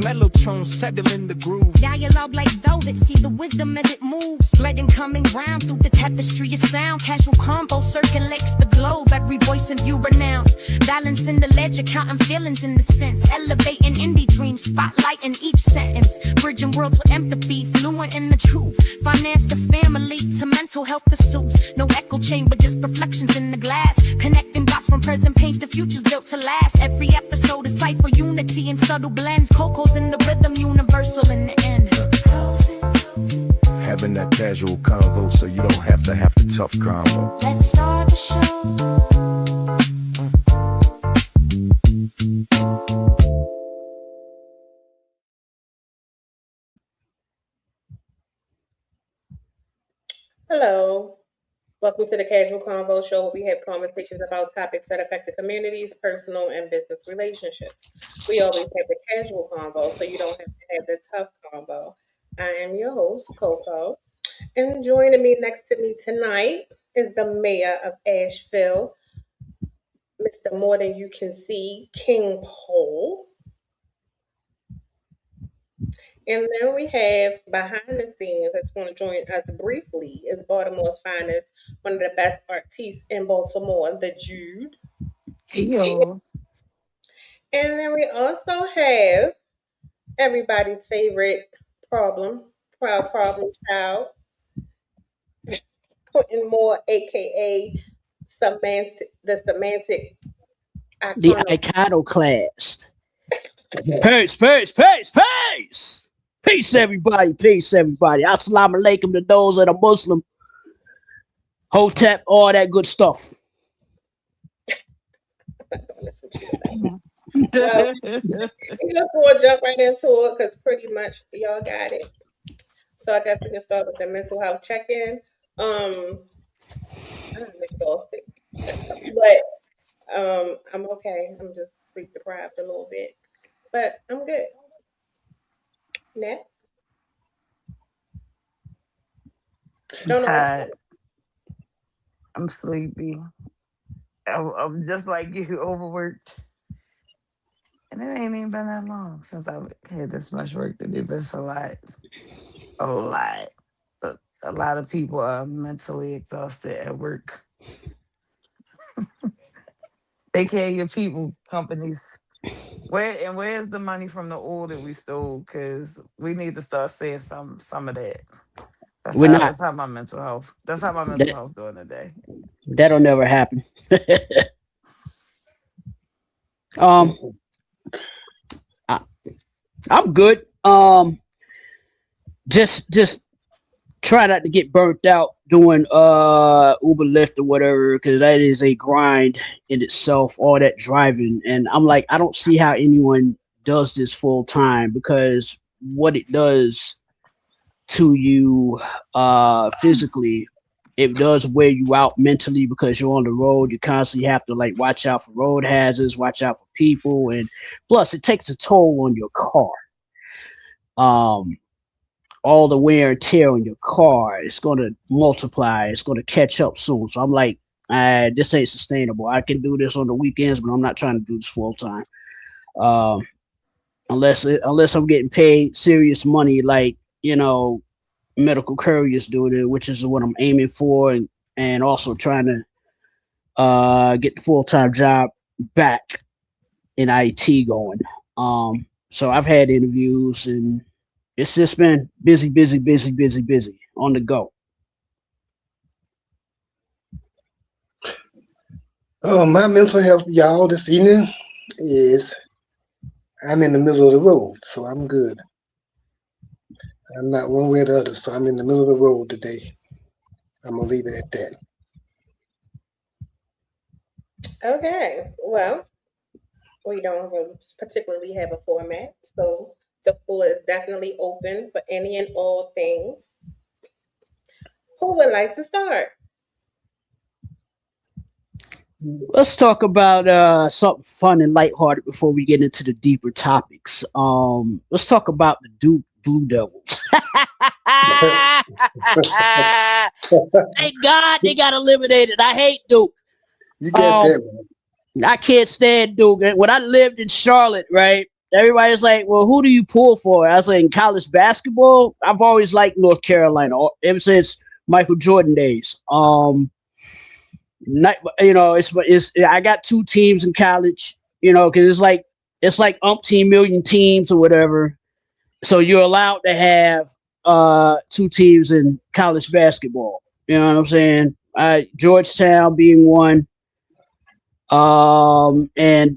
Mellotron settling the groove. Dialogue like velvet, see the wisdom as it moves. Thread and coming round through the tapestry of sound. Casual combo circulates the globe. Every voice in view renowned. Balancing the ledger, counting feelings in the sense. Elevating indie dreams, spotlighting each sentence. Bridging worlds with empathy, fluent in the truth. Finance the family to mental health pursuits. No echo chamber, just reflections in the glass. Connecting dots from present pains to futures built to last. Every episode is sight for unity in subtle blends. Cocos in the rhythm, universal in the end. Having that casual convo so you don't have to have the tough combo. Let's start the show. Hello. Welcome to the Casual Convo Show, where we have conversations about topics that affect the community's personal and business relationships. We always have the casual convo, so you don't have to have the tough convo. I am your host, Coco, and joining me next to me tonight is the mayor of Asheville, Mr. More Than You Can See, King Pole. And then we have behind the scenes that's going to join us briefly is Baltimore's finest, one of the best artists in Baltimore, the Jude. Yo. And then we also have everybody's favorite proud problem child, Quentin Moore, aka the semantic The iconoclast. Peace. Peace, everybody. Assalamu alaikum to those that are Muslim. Hotep, all that good stuff. Well, we're just going to jump right into it because pretty much y'all got it. So I guess we can start with the mental health check-in. I'm exhausted, but I'm okay. I'm just sleep deprived a little bit, but I'm good. Next. I'm tired. I'm sleepy. I'm just like you, overworked. And it ain't even been that long since I've had this much work to do, but it's a lot. A lot of people are mentally exhausted at work. They care your people, companies. Where's the money from the oil that we stole? Because we need to start seeing some of that. That's how my mental health doing today. That'll never happen. I'm good. Just try not to get burnt out doing Uber, Lyft, or whatever, because that is a grind in itself, all that driving. And I'm like, I don't see how anyone does this full time, because what it does to you physically, it does wear you out mentally, because you're on the road. You constantly have to like watch out for road hazards, watch out for people, and plus it takes a toll on your car. All the wear and tear on your car, it's going to multiply. It's going to catch up soon. So I'm like, this ain't sustainable. I can do this on the weekends, but I'm not trying to do this full time. Unless I'm getting paid serious money, like, medical couriers do it, which is what I'm aiming for, and also trying to get the full-time job back in IT going. So I've had interviews, and it's just been busy on the go. My mental health, y'all, this evening is I'm in the middle of the road, so I'm good. I'm not one way or the other, so I'm in the middle of the road today. I'm going to leave it at that. Okay. Well, we don't particularly have a format, so the floor is definitely open for any and all things. Who would like to start? Let's talk about something fun and lighthearted before we get into the deeper topics. Let's talk about the Duke Blue Devils. Thank God they got eliminated. I hate Duke. You get that one. I can't stand Duke. When I lived in Charlotte, right, everybody's like, well, who do you pull for? I was like, in college basketball, I've always liked North Carolina ever since Michael Jordan days. Not, it's I got two teams in college, because it's like umpteen million teams or whatever. So you're allowed to have two teams in college basketball. You know what I'm saying? Georgetown being one, and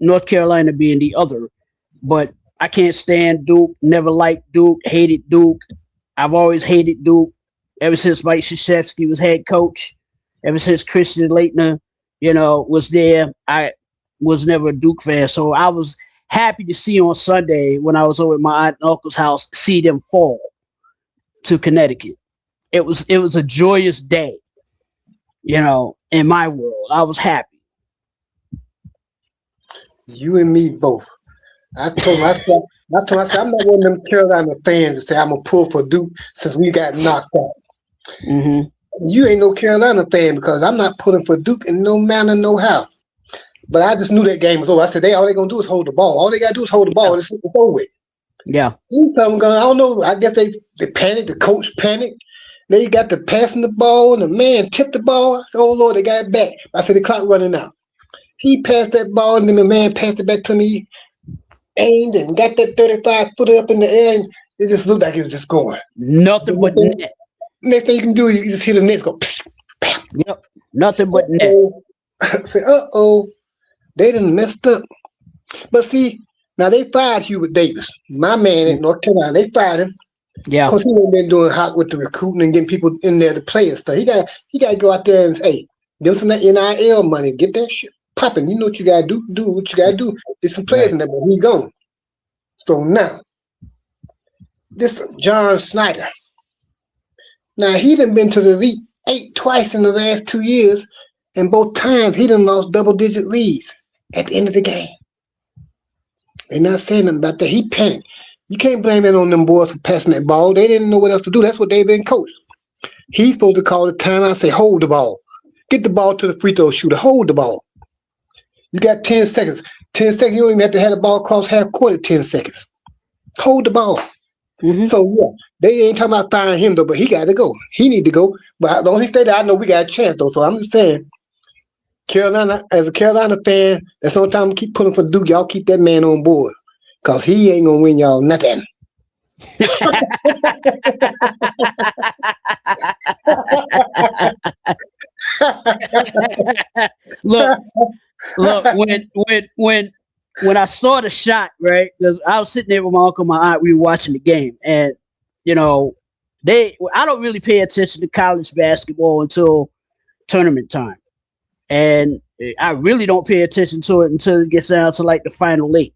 North Carolina being the other. But I can't stand Duke. Never liked Duke. Hated Duke. I've always hated Duke ever since Mike Krzyzewski was head coach. Ever since Christian Laettner, was there. I was never a Duke fan, so I was happy to see on Sunday when I was over at my aunt and uncle's house, see them fall to Connecticut. It was a joyous day, in my world. I was happy. You and me both. I told myself, I'm not one of them Carolina fans that say I'm gonna pull for Duke since we got knocked out. Mm-hmm. You ain't no Carolina fan because I'm not pulling for Duke in no manner, no how. But I just knew that game was over. I said, all they gonna do is hold the ball. All they gotta do is hold the ball. It's over with. Yeah. I don't know. I guess they panicked. The coach panicked. They got the passing the ball, and the man tipped the ball. I said, oh Lord, they got it back. I said the clock running out. He passed that ball, and then the man passed it back to me, aimed and got that 35-footer up in the air, and it just looked like it was just going. Nothing but net. Next thing you can do, you just hear the nets go. Psh, yep. Nothing but net. I said, they done messed up. But see, now they fired Hubert Davis, my man in North Carolina. They fired him. Yeah. Because he ain't been doing hot with the recruiting and getting people in there to play and stuff. He got to go out there and hey, give some of that NIL money, get that shit popping. You know what you got to do. Do what you got to do. Get some players in there, but he's gone. So now, this John Snyder. Now he done been to the Elite Eight twice in the last 2 years, and both times he done lost double-digit leads at the end of the game. They're not saying nothing about that. He panicked. You can't blame that on them boys for passing that ball. They didn't know what else to do. That's what they've been coached. He's supposed to call the timeout and say, hold the ball. Get the ball to the free throw shooter. Hold the ball. You got 10 seconds. 10 seconds, you don't even have to have the ball cross half court at 10 seconds. Hold the ball. Mm-hmm. So, yeah, they ain't talking about firing him, though, but he got to go. He need to go. But the only state that I know we got a chance, though. So I'm just saying, Carolina, as a Carolina fan, that's the only time I keep pulling for Duke. Y'all keep that man on board. Because he ain't going to win y'all nothing. Look, when I saw the shot, right? Because I was sitting there with my uncle and my aunt, we were watching the game. And, I don't really pay attention to college basketball until tournament time. And I really don't pay attention to it until it gets down to like the final 8.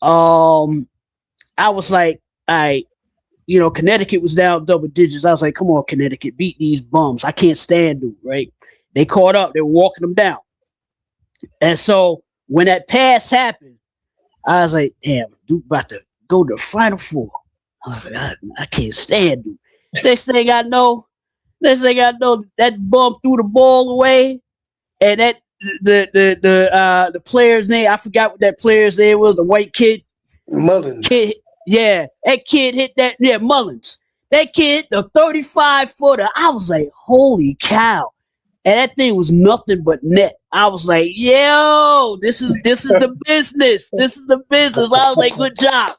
I was like, Connecticut was down double digits. I was like, come on, Connecticut, beat these bums. I can't stand them, right? They caught up. They were walking them down. And so when that pass happened, I was like, damn, Duke about to go to the Final Four. I was like, I can't stand Duke. Next thing I know, that bum threw the ball away, and that the player's name, I forgot what that player's name was, the white kid. Mullins. That kid hit that. Yeah, Mullins. That kid, the 35-footer. I was like, holy cow. And that thing was nothing but net. I was like, yo, this is the business. This is the business. I was like, good job.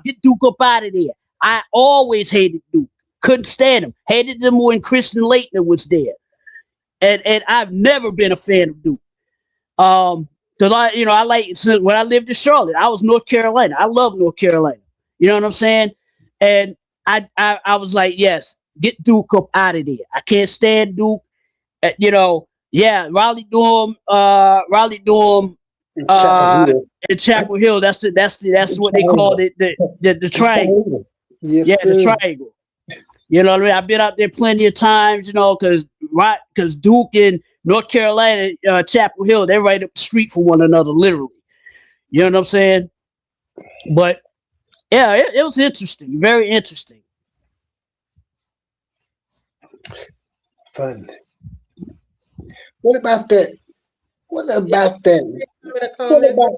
Get Duke up out of there. I always hated Duke. Couldn't stand him. Hated them when Christian Laettner was there. And I've never been a fan of Duke. Because I like, when I lived in Charlotte, I was North Carolina. I love North Carolina. You know what I'm saying? And I was like, yes, get Duke up out of there. I can't stand Duke. Raleigh Durham, in Chapel Hill. That's what they called it, the triangle. Yes, the triangle. You know what I mean? I've been out there plenty of times, because Duke and North Carolina, Chapel Hill, they're right up the street from one another, literally. You know what I'm saying? But yeah, it was interesting, very interesting. Fun. What about that? with the What comments. about,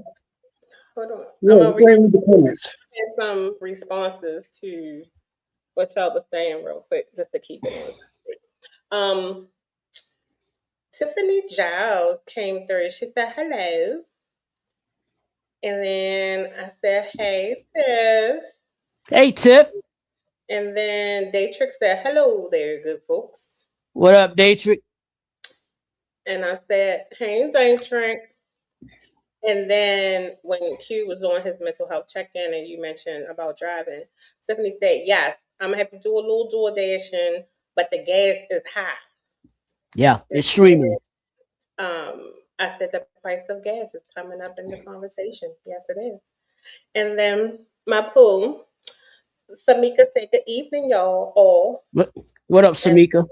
Hold on. I'm yeah, gonna go ahead with the comments. read some responses to what y'all was saying real quick, just to keep it on topic. Um, Tiffany Giles came through. She said hello, and then I said hey Tiff, Hey, Tiff. and then Daytrix said hello there, good folks, What up, Daytrick? and I said hey Daytrix. And then when Q was on his mental health check-in and you mentioned about driving, Tiffany said, yes, I'm gonna have to do a little door dashing, but the gas is high. Yeah, And extremely. I said the price of gas is coming up in the conversation. Yes, it is. And then my pool, Samika said, good evening, y'all all. What up, And Samika?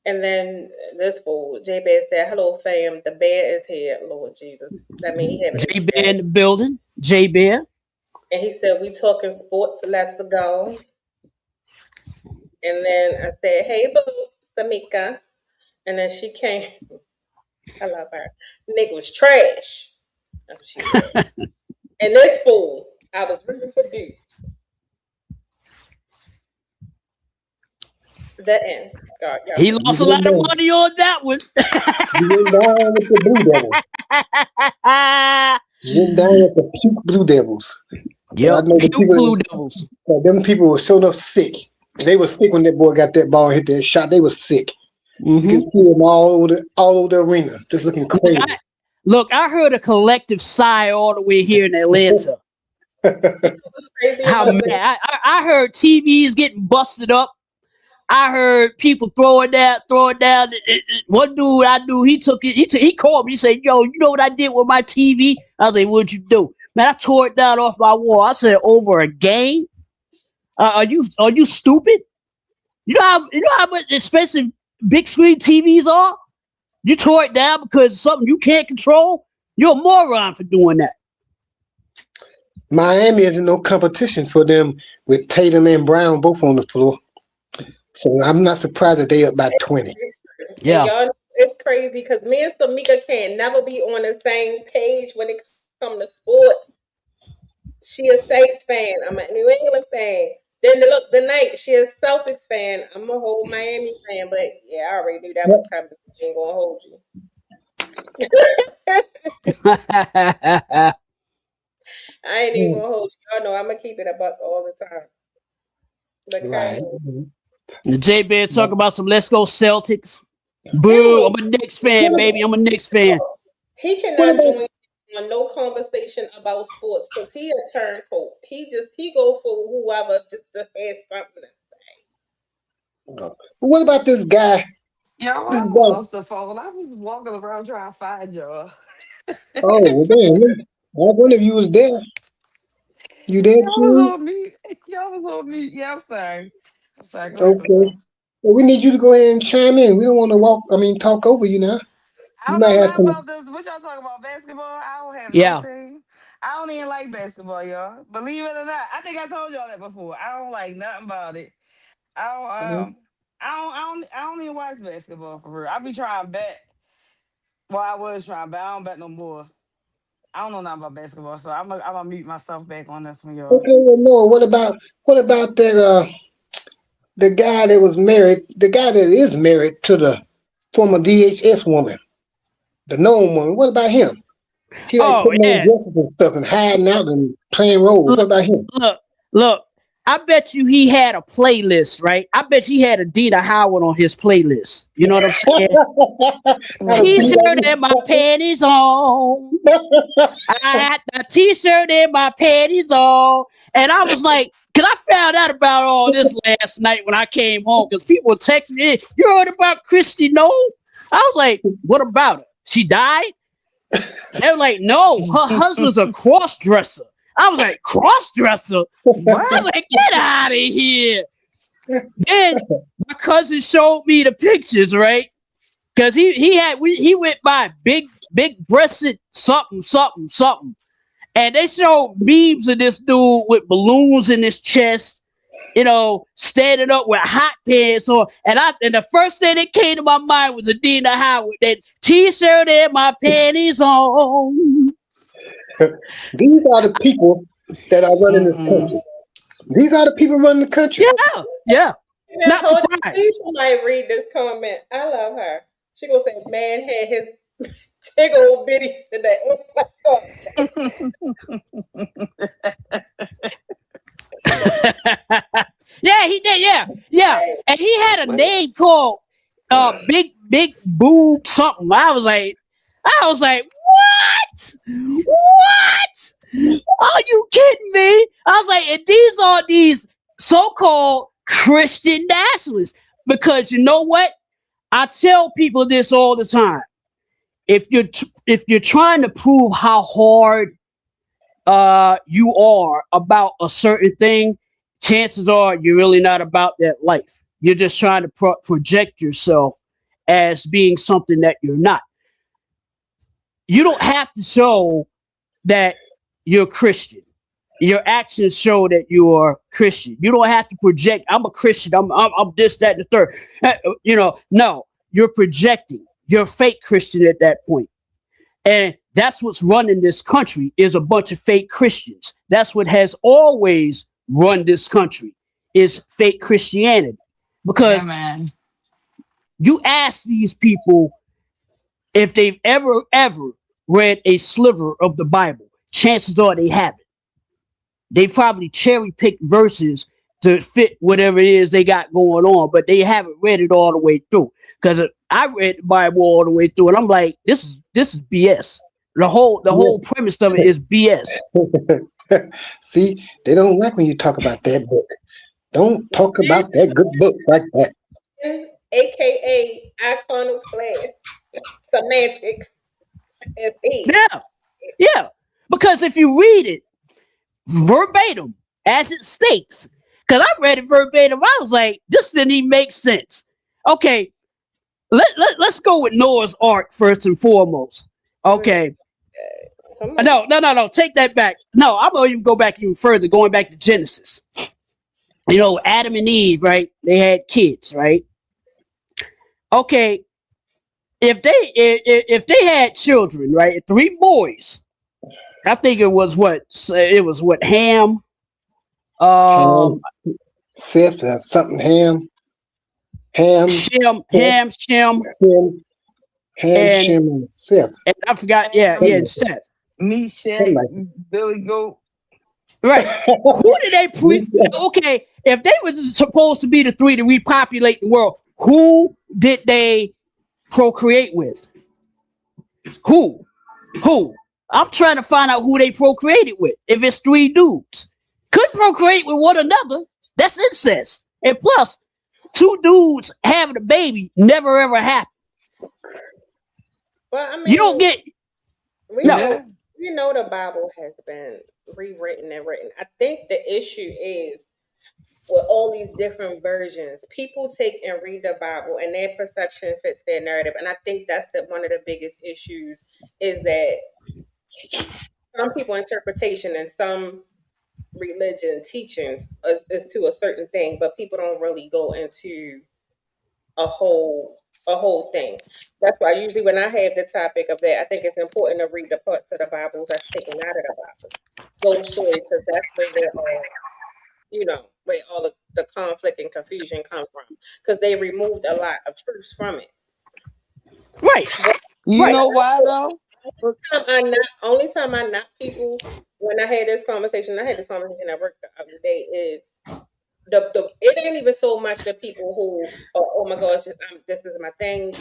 and then this fool, J Bear said, hello fam, the bear is here, Lord Jesus. That means he having J a Bear day. in the building. J Bear. And he said, we talking sports, let's go. And then I said, hey, boo, Samika. And then she came. I love her. Nigga was trash. That's what she said. And this fool, I was rooting for Duke. The end. Y'all He can You lost a lot went of down, money on that one. you went down with the Blue Devils. You went down with the puke Blue Devils. So I Yep, know the cute Blue people, Devils. them people were showing up sick. They were sick when that boy got that ball and hit that shot. They were sick. You Hmm. can see them all over the arena, just looking Look, crazy. I heard a collective sigh all the way here in Atlanta. you know what's crazy How about mad this? I heard TVs getting busted up. I heard people throwing down. One dude I knew, he took it. He called me. He said, "Yo, you know what I did with my TV?" I was like, "What'd you do?" Man, I tore it down off my wall. I said, "Over a game? Are you stupid? You know how much expensive big screen TVs are? You tore it down because of something you can't control? You're a moron for doing that." Miami isn't no competition for them with Tatum and Brown both on the floor. So I'm not surprised that they up by 20. And Yeah. y'all know it's crazy because me and Samika can never be on the same page when it comes to sports. She a Saints fan. I'm a New England fan. Then the night she a Celtics fan. I'm a whole Miami fan. But yeah, I already knew that was coming. I ain't gonna hold you. I ain't even gonna hold you. Y'all know I'm gonna keep it a buck all the time. But Right. Colonel, The J Bear talk about some let's go Celtics. Boo! no, I'm a Knicks fan, baby. I'm a Knicks fan. he What cannot about join on no conversation about sports because he a turncoat. He go for whoever just has something. what about this guy? Y'all, This I guy. lost the phone. I was walking around trying to find y'all. Oh, well, damn. I wonder if you was there. You there Y'all was too? on mute. Y'all was on mute. Yeah, I'm sorry. I'm sorry. Go ahead, Okay. Coco. Well, we need you to go ahead and chime in. We don't want to talk over you now. I You don't might know have nothing some. about this. What y'all talking about? Basketball? I don't have no Yeah. team. I don't even like basketball, y'all. Believe it or not. I think I told y'all that before. I don't like nothing about it. I don't I don't even watch basketball for real. I be trying to bet. Well, I was trying, but I don't bet no more. I don't know nothing about basketball, so I'm gonna mute myself back on this one, y'all. Okay, well, no. What about that? The guy that was married, the guy that is married to the former DHS woman, the known woman. What about him? He like Oh putting on yeah. dresses and stuff and hiding out and playing roles. What Look, about him? look, look. I bet you he had a playlist, right? I bet he had Adina Howard on his playlist. You know what I'm saying? Had a beat Mm-mm. T-shirt and my panties on. I had a T-shirt and my panties on, and I was like, because I found out about all this last night when I came home. Because people were texting me, "Hey, you heard about Christy? No." I was like, "What about her? She died?" They were like, "No, her husband's a cross dresser." I was like, "Cross dresser?" I was What? like, "Get out of here!" Then my cousin showed me the pictures, right? Because he went by big breasted something something something. And they showed memes of this dude with balloons in his chest. standing up with hot pants on, and the first thing that came to my mind was Adina Howard, that T-shirt and my panties on. These are the people that are running this country. These are the people running the country. Yeah. Not Hold on, surprised. please somebody read this comment. I love her. She gonna say, "Man had his tickle bitty today." Oh my God. Yeah, he did. Yeah, and he had a name called Big Boob something. I was like, what? Are you kidding me? I was like, and these are these so-called Christian nationalists. Because you know what? I tell people this all the time. If you're trying to prove how hard you are about a certain thing, chances are you're really not about that life. You're just trying to project yourself as being something that you're not. You don't have to show that you're Christian. Your actions show that you are Christian. You don't have to project, I'm a Christian, I'm this, that, and the third. No, you're projecting. You're a fake Christian at that point. And that's what's running this country, is a bunch of fake Christians. That's what has always run this country, is fake Christianity. Because you ask these people if they've ever read a sliver of the Bible, chances are they haven't. They probably cherry picked verses to fit whatever it is they got going on, but they haven't read it all the way through. Because I read the Bible all the way through, and I'm like, this is BS. The whole premise of it is BS. See, they don't like when you talk about that book. Don't talk about that good book like that. AKA iconoclast semantics. Yeah. Because if you read it verbatim as it states, because I read it verbatim, I was like, this didn't even make sense. Okay, let's go with Noah's Ark first and foremost. Okay. No, take that back. No, I'm gonna even go back even further, going back to Genesis. Adam and Eve, right? They had kids, right? Okay, if they had children, right? 3 boys. I think it was Ham, Seth, something Ham, Shem, and Seth. And I forgot, and Seth. Me, Shaq, Billy Goat. Right. Who did they okay, if they were supposed to be the 3 to repopulate the world, who did they procreate with? Who? I'm trying to find out who they procreated with. If it's 3 dudes, could procreate with one another. That's incest. And plus, 2 dudes having a baby never ever happened. Well, I mean, you don't get. We know the Bible has been rewritten and written. I think the issue is with all these different versions, people take and read the Bible and their perception fits their narrative. And I think that's one of the biggest issues, is that some people interpretation and some religion teachings is to a certain thing, but people don't really go into a whole thing. That's why usually when I have the topic of that, I think it's important to read the parts of the Bible that's taken out of the Bible, those stories, because that's where they're all, where all the conflict and confusion come from, because they removed a lot of truths from it. Right. You know why though? Only time I knock people when I had this conversation at work the other day is it ain't even so much the people who oh my gosh, this is my thing,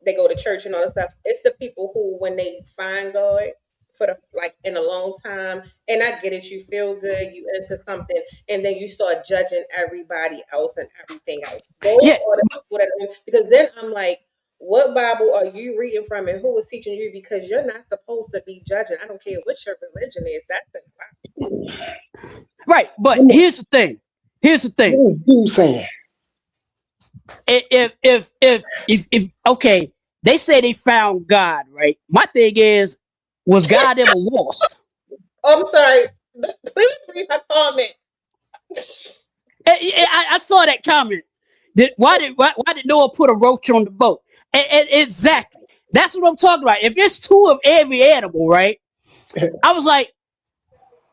they go to church and all that stuff. It's the people who, when they find God for in a long time, and I get it, you feel good, you into something, and then you start judging everybody else and everything else. Those are the people that, because then I'm like, what Bible are you reading from, and who is teaching you? Because you're not supposed to be judging. I don't care what your religion is. That's the Bible. Right, but here's the thing. What are you saying? If okay, they say they found God, right? My thing is, was God ever lost? I'm sorry. Please read my comment. I saw that comment. Why did Noah put a roach on the boat? And exactly. That's what I'm talking about. If it's two of every animal, right? I was like,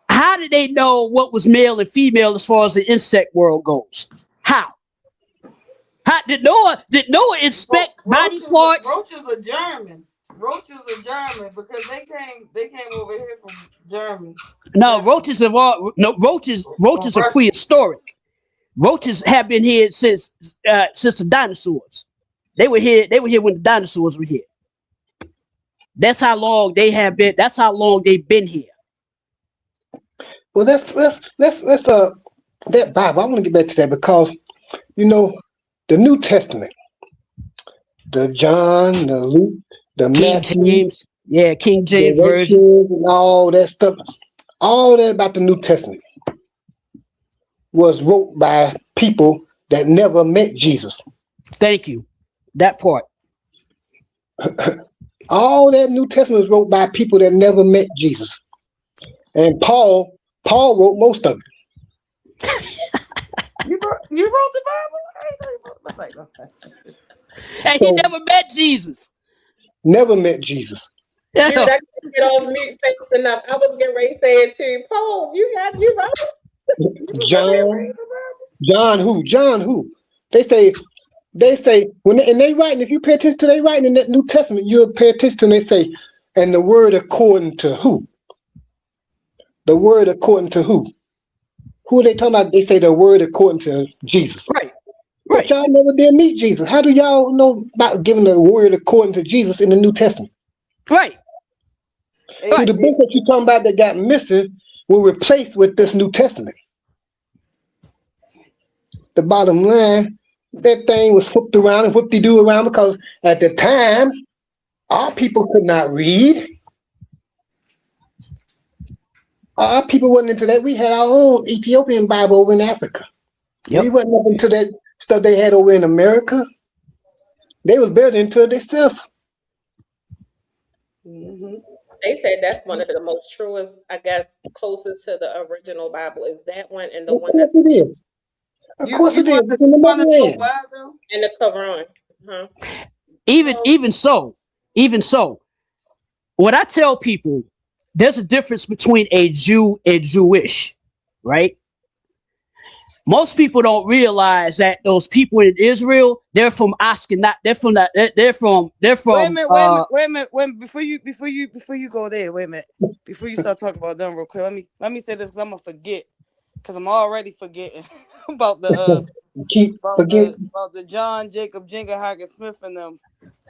how did they know what was male and female as far as the insect world goes? How? How did Noah inspect body parts? Roaches are German. Roaches are German because they came over here from Germany. No, roaches have all no roaches are Russia. prehistoric. Roaches have been here since the dinosaurs. They were here when the dinosaurs were here. That's how long they have been. That's how long they've been here. Well, let's that Bible. I want to get back to that because the New Testament, the John, the Luke, the King Matthew, James, yeah, King James the version. Rachel's and all that stuff, all that about the New Testament was wrote by people that never met Jesus. Thank you. That part. All that New Testament was wrote by people that never met Jesus. And Paul wrote most of it. You wrote the Bible? I ain't know you wrote the Bible. And he never met Jesus. Never met Jesus. Dude, I couldn't get off mute fast enough. I was getting ready to say it too. Paul, you right? John who? They say when they writing, if you pay attention to they writing in that New Testament, you'll pay attention to them, they say, and the word according to who? The word according to who? Who are they talking about? They say the word according to Jesus. Right. But y'all never did meet Jesus. How do y'all know about giving the word according to Jesus in the New Testament? Right. See, the book that you're talking about that got missing will replace with this New Testament. The bottom line, that thing was whooped around and whoop-de-doo around because at the time, our people could not read. Our people wasn't into that. We had our own Ethiopian Bible over in Africa. Yep. We wasn't up into that stuff they had over in America. They was better into it themselves. Mm-hmm. They said that's one of the most truest, I guess, closest to the original Bible is that one and the Of one course it is. Of course it is. It's in the motherland. in the Quran. Huh? Even so, when I tell people there's a difference between a Jew and Jewish, right? Most people don't realize that those people in Israel, they're from Ashkenaz. They're from that. They're from. Wait a minute. Before you go there, wait a minute. Before you start talking about them real quick, let me say this because I'm gonna forget because I'm already forgetting about the about the John Jacob Jenga Hagen Smith and them.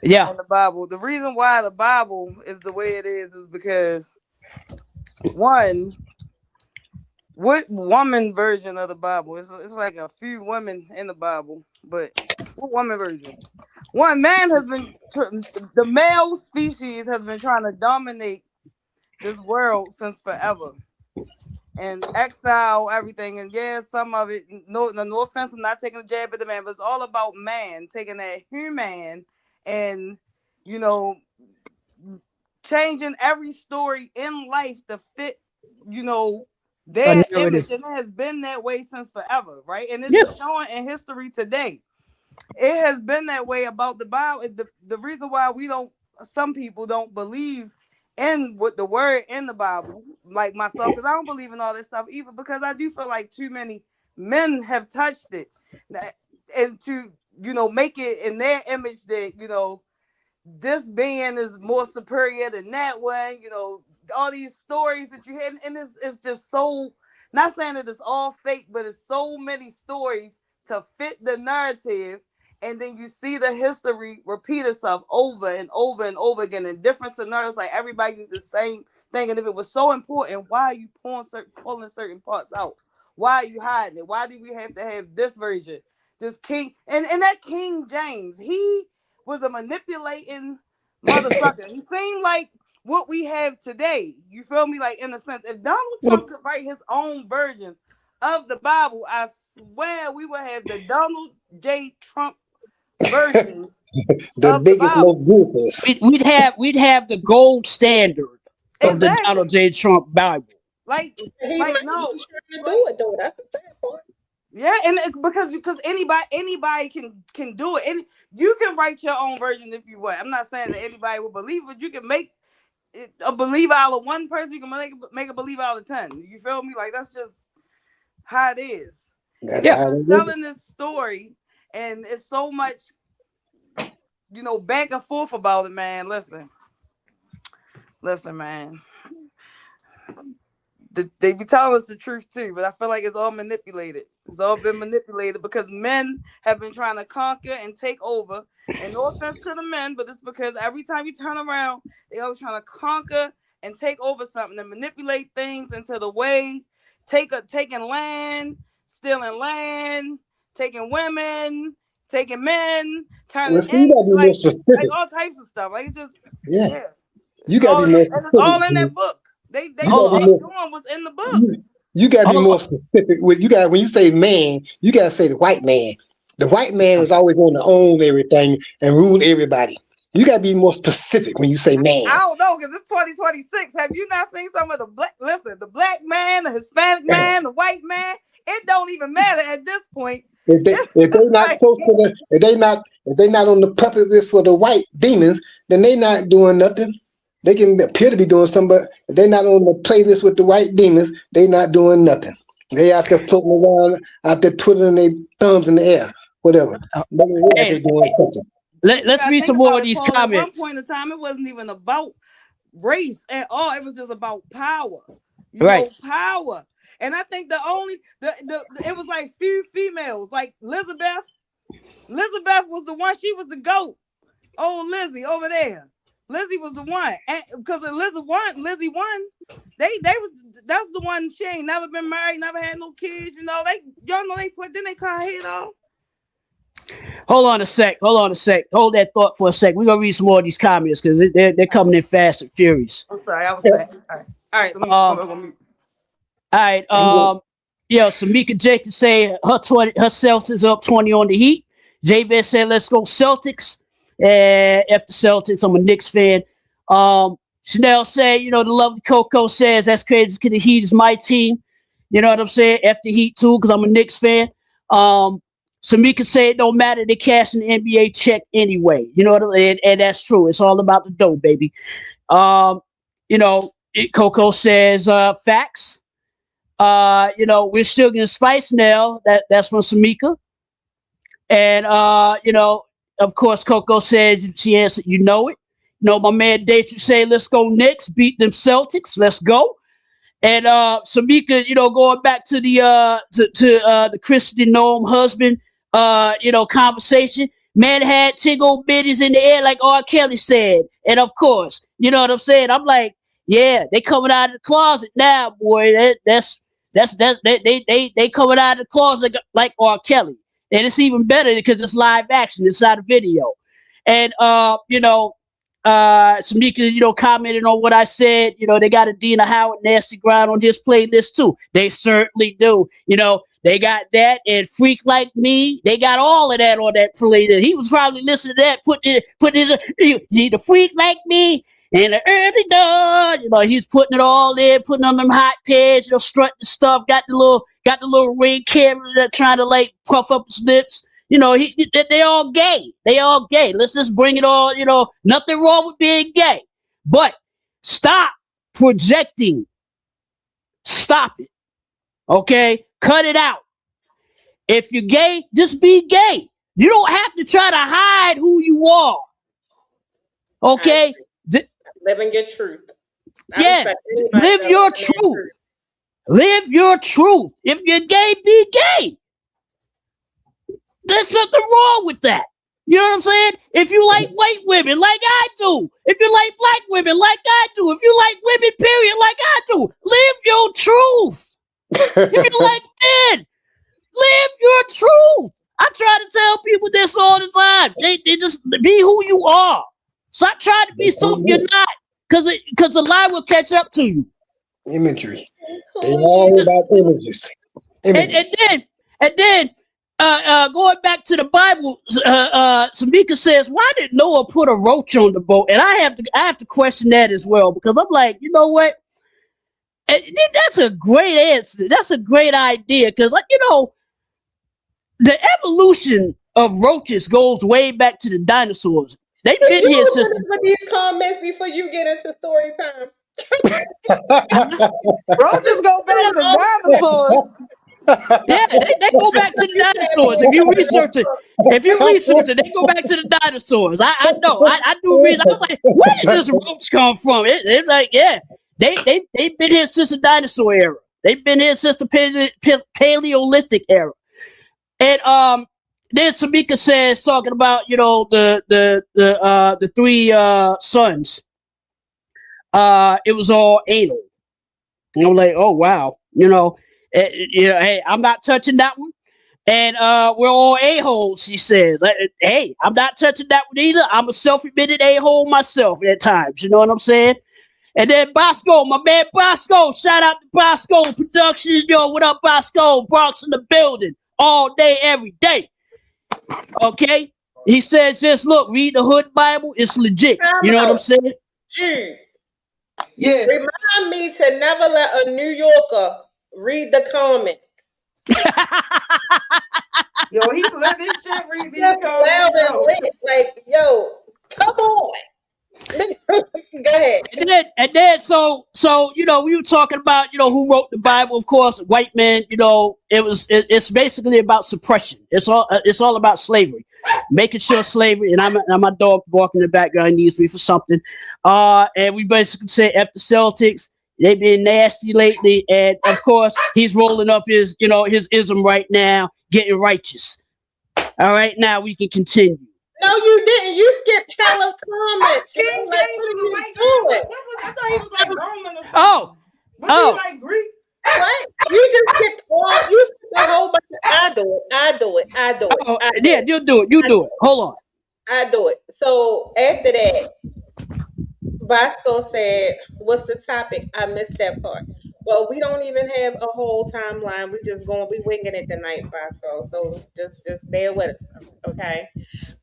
Yeah. And the Bible. The reason why the Bible is the way it is because one. What woman version of the Bible? It's like a few women in the Bible, but what woman version? One man has been the male species has been trying to dominate this world since forever, and exile everything. And yeah, some of it. No offense, I'm not taking a jab at the man, but it's all about man taking that human and changing every story in life to fit their image, and it has been that way since forever, right? And it's just showing in history today. It has been that way about the Bible. The reason why some people don't believe in what the word in the Bible, like myself, because I don't believe in all this stuff either, because I do feel like too many men have touched it, and to make it in their image that this being is more superior than that one, all these stories that you had, and it's just so, not saying that it's all fake, but it's so many stories to fit the narrative, and then you see the history repeat itself over and over and over again in different scenarios, like everybody used the same thing, and if it was so important, why are you pulling certain parts out? Why are you hiding it? Why do we have to have this version, this king, and that King James, he was a manipulating mother sucker. He seemed like what we have today. You feel me? Like, in a sense, if Donald Trump could write his own version of the Bible, I swear we would have the Donald J. Trump version. The biggest, most beautiful. We'd have the gold standard of the Donald J. Trump Bible. He might be trying to do it though. That's the sad part. Yeah, and because anybody can do it, and you can write your own version if you want. I'm not saying that anybody will believe it. You can make a believer out of one person. You can make a believer out of 10. You feel me? Like that's just how it is. And they've been selling this story, and it's so much, back and forth about it, man. Listen, man. They be telling us the truth too, but I feel like it's all manipulated. It's all been manipulated because men have been trying to conquer and take over. And no offense to the men, but it's because every time you turn around, they always trying to conquer and take over something and manipulate things into the way, taking land, stealing land, taking women, taking men, turning like all types of stuff. Like it's just You gotta be more specific. And it's all in that book. They doing what's in the book. You gotta be more specific with when you say man, you gotta say the white man. The white man is always going to own everything and rule everybody. You gotta be more specific when you say man. I don't know, because it's 2026. Have you not seen some of the the black man, the Hispanic man, the white man? It don't even matter at this point. If they're not close to if they not on the puppet list for the white demons, then they not doing nothing. They can appear to be doing something, but if they're not on the playlist with the white demons, they not doing nothing. They out there floating around, out there twiddling their thumbs in the air, whatever. They doing something. Let's read some more of these comments. At one point in time, it wasn't even about race at all. It was just about power. Power. And I think it was like few females, like Elizabeth. Elizabeth was the one. She was the GOAT. Oh, Lizzie over there. Lizzie was the one, and because Lizzie won. That was the one. She ain't never been married, never had no kids. They cut her head off. Hold on a sec. Hold that thought for a sec. We're gonna read some more of these comments because they're coming in fast and furious. I'm sorry, I was saying. All right. Let me all right. Samika Jacobs say her Celtics up 20 on the Heat. Jabez said, "Let's go Celtics." And F the Celtics, I'm a Knicks fan. Chanel said, the lovely Coco says, that's crazy because the Heat is my team. You know what I'm saying? F the Heat too, because I'm a Knicks fan. Samika said it don't matter, they cashing the NBA check anyway. You know what I mean? And that's true. It's all about the dough, baby. Coco says, facts. We're still getting spice now. That's from Samika. And of course, Coco says she answered, it. My man Dayton say, let's go Knicks, beat them Celtics, let's go. And Samika, going back to the Christian Noam husband, conversation, man had old bitties in the air like R. Kelly said. And of course, you know what I'm saying? I'm like, yeah, they coming out of the closet now, boy. They coming out of the closet like R. Kelly. And it's even better because it's live action. It's not a video. And, Samika, commented on what I said. They got a Dina Howard Nasty Grind on his playlist too. They certainly do. They got that and Freak Like Me. They got all of that on that playlist. He was probably listening to that, put the Freak Like Me and the Early Dawn. He's putting it all in, putting on them hot pads, strutting stuff, got the little ring camera that trying to like puff up his lips. They all gay. They all gay. Let's just bring it all, nothing wrong with being gay. But stop projecting. Stop it. Okay? Cut it out. If you're gay, just be gay. You don't have to try to hide who you are. Okay? Living your truth. Live your truth. Live your truth. If you're gay, be gay. There's nothing wrong with that. You know what I'm saying? If you like white women like I do, if you like black women like I do, if you like women, period, like I do, live your truth. If you like men, live your truth. I try to tell people this all the time. They just be who you are. Stop trying to be something you're not, because the lie will catch up to you. Imagery. They all about images. And then going back to the Bible, Samika says, why did Noah put a roach on the boat? And I have to question that as well, because I'm like, you know what? That's a great answer. That's a great idea, because the evolution of roaches goes way back to the dinosaurs. They've Can been you here open since. up with these comments before you get into story time? Roaches go back to dinosaurs. Yeah, they go back to the You said dinosaurs. If you research it, they go back to the dinosaurs. I know. I do research. I was like, where did this roach come from? It's like, yeah, they've been here since the dinosaur era. They've been here since the Paleolithic era. And then Tamika says, talking about, you know, the three sons. It was all anal. And I'm like, oh wow, you know, hey, I'm not touching that one. And we're all a-holes, she says. Hey, I'm not touching that one either. I'm a self-admitted a-hole myself at times. You know what I'm saying? And then Bosco, my man Bosco, shout out to Bosco Productions. Yo, what up, Bosco? Bronx in the building all day, every day. Okay? He says, just look, read the Hood Bible. It's legit. You time know what I'm out. saying? Jude, Yeah. remind me to never let a New Yorker read the comments. Yo, he let this shit read these Just loud comments, and yo. lit. Like, yo, come on. Go ahead. And then so you know, we were talking about, you know, who wrote the Bible. Of course, white men. You know, it's basically about suppression. It's all about slavery, making sure slavery. And I'm my dog walking in the background needs me for something. And we basically say F the Celtics. They've been nasty lately, and of course, he's rolling up his, you know, his ism right now, getting righteous. All right, now we can continue. No, you didn't. You skipped hella comments. King Yo. James Like, what are was a you white man. doing? What was I thought he was like Roman or something. Oh, Was he oh, like Greek? What? You just skipped you skipped a whole bunch of, I do it. I do it. I do it. oh, I do yeah, it. you do it. You I do it. Hold on. I do it. So after that, Bosco said, "What's the topic?" I missed that part. Well, we don't even have a whole timeline. We winging it tonight, Bosco. So just bear with us, okay?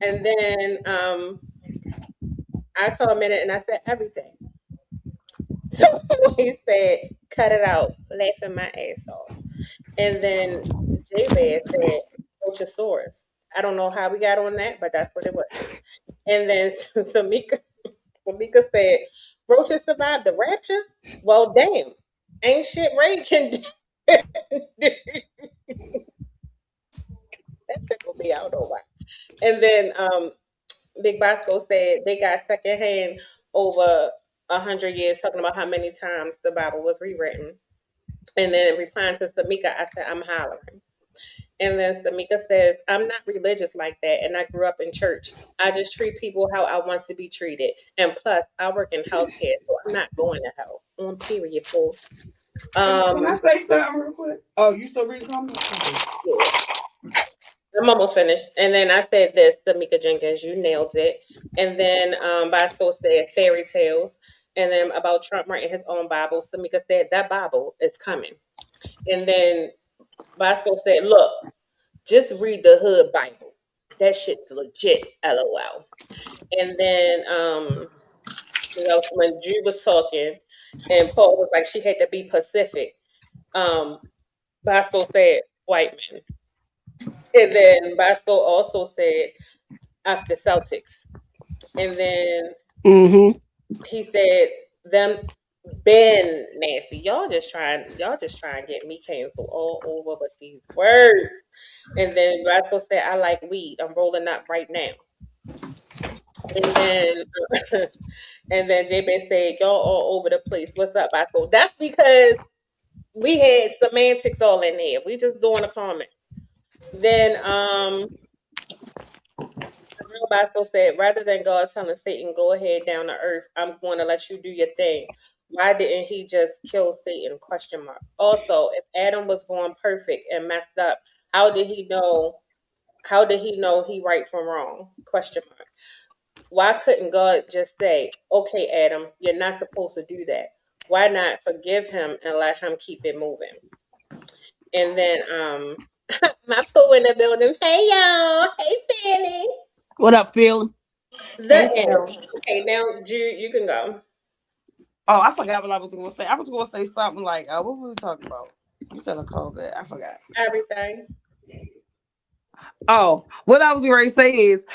And then I commented and I said everything. So he said, "Cut it out," laughing my ass off. And then J Bad said, "Rochasaurus." I don't know how we got on that, but that's what it was. And then Samika said, "Roaches survived the rapture." Well, damn, ain't shit Ray can do. That tickled me. I don't know why. And then Big Bosco said they got secondhand over 100 years, talking about how many times the Bible was rewritten. And then replying to Samika, I said, "I'm hollering." And then Samika says, "I'm not religious like that, and I grew up in church. I just treat people how I want to be treated. And plus, I work in healthcare, so I'm not going to hell." On period, fool. Can I say something real quick? Oh, you still reading comments? Yeah, I'm almost finished. And then I said this, Samika Jenkins, you nailed it. And then Bosco said fairy tales. And then about Trump writing his own Bible, Samika said that Bible is coming. And then Bosco said, "Look, just read the Hood Bible. That shit's legit, LOL." And then you know, when Drew was talking and Paul was like she had to be Pacific, um, Bosco said white men. And then Bosco also said after Celtics. And then Mm-hmm. he said them been nasty. Y'all just trying to get me canceled all over with these words. And then Bosco said, "I like weed. I'm rolling up right now." And then and then J-Bay said, "Y'all all over the place. What's up, Bosco?" That's because we had semantics all in there. We just doing a comment. Then the real Bosco said, "Rather than God telling Satan, go ahead down to earth, I'm going to let you do your thing. Why didn't he just kill Satan? Question mark. Also, if Adam was born perfect and messed up, how did he know? How did he know he right from wrong? Question mark. Why couldn't God just say, 'Okay, Adam, you're not supposed to do that'? Why not forgive him and let him keep it moving?" And then my poo in the building. Hey y'all. Hey Fanny. What up, feeling? The Hey, end. Phil. Okay, now Jude, you can go. Oh, I forgot what I was going to say. I was going to say something like, what were we talking about? You said a call that. I forgot. Everything. Oh, what I was going to say is,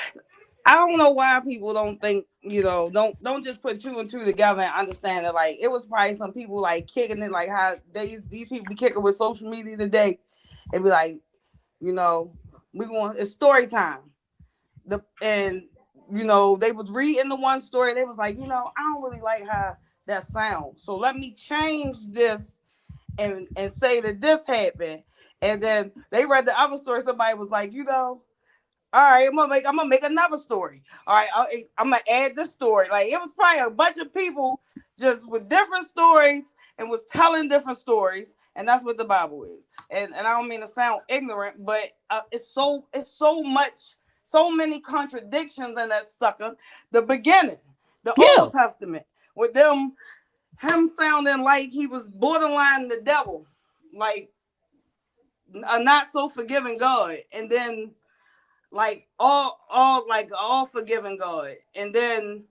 I don't know why people don't think, don't just put two and two together and understand that, like, it was probably some people like kicking it, like how these people be kicking with social media today. It'd be like, you know, it's story time. And they was reading the one story. They was like, I don't really like how that sounds. So let me change this and say that this happened. And then they read the other story. Somebody was like, all right, I'm gonna make another story. All right, I'm gonna add this story. Like, it was probably a bunch of people just with different stories and was telling different stories, and that's what the Bible is. And I don't mean to sound ignorant, but it's so many contradictions in that sucker. The beginning, the Old Testament, with him sounding like he was borderline the devil, like a not so forgiving God, and then like all forgiving God, and then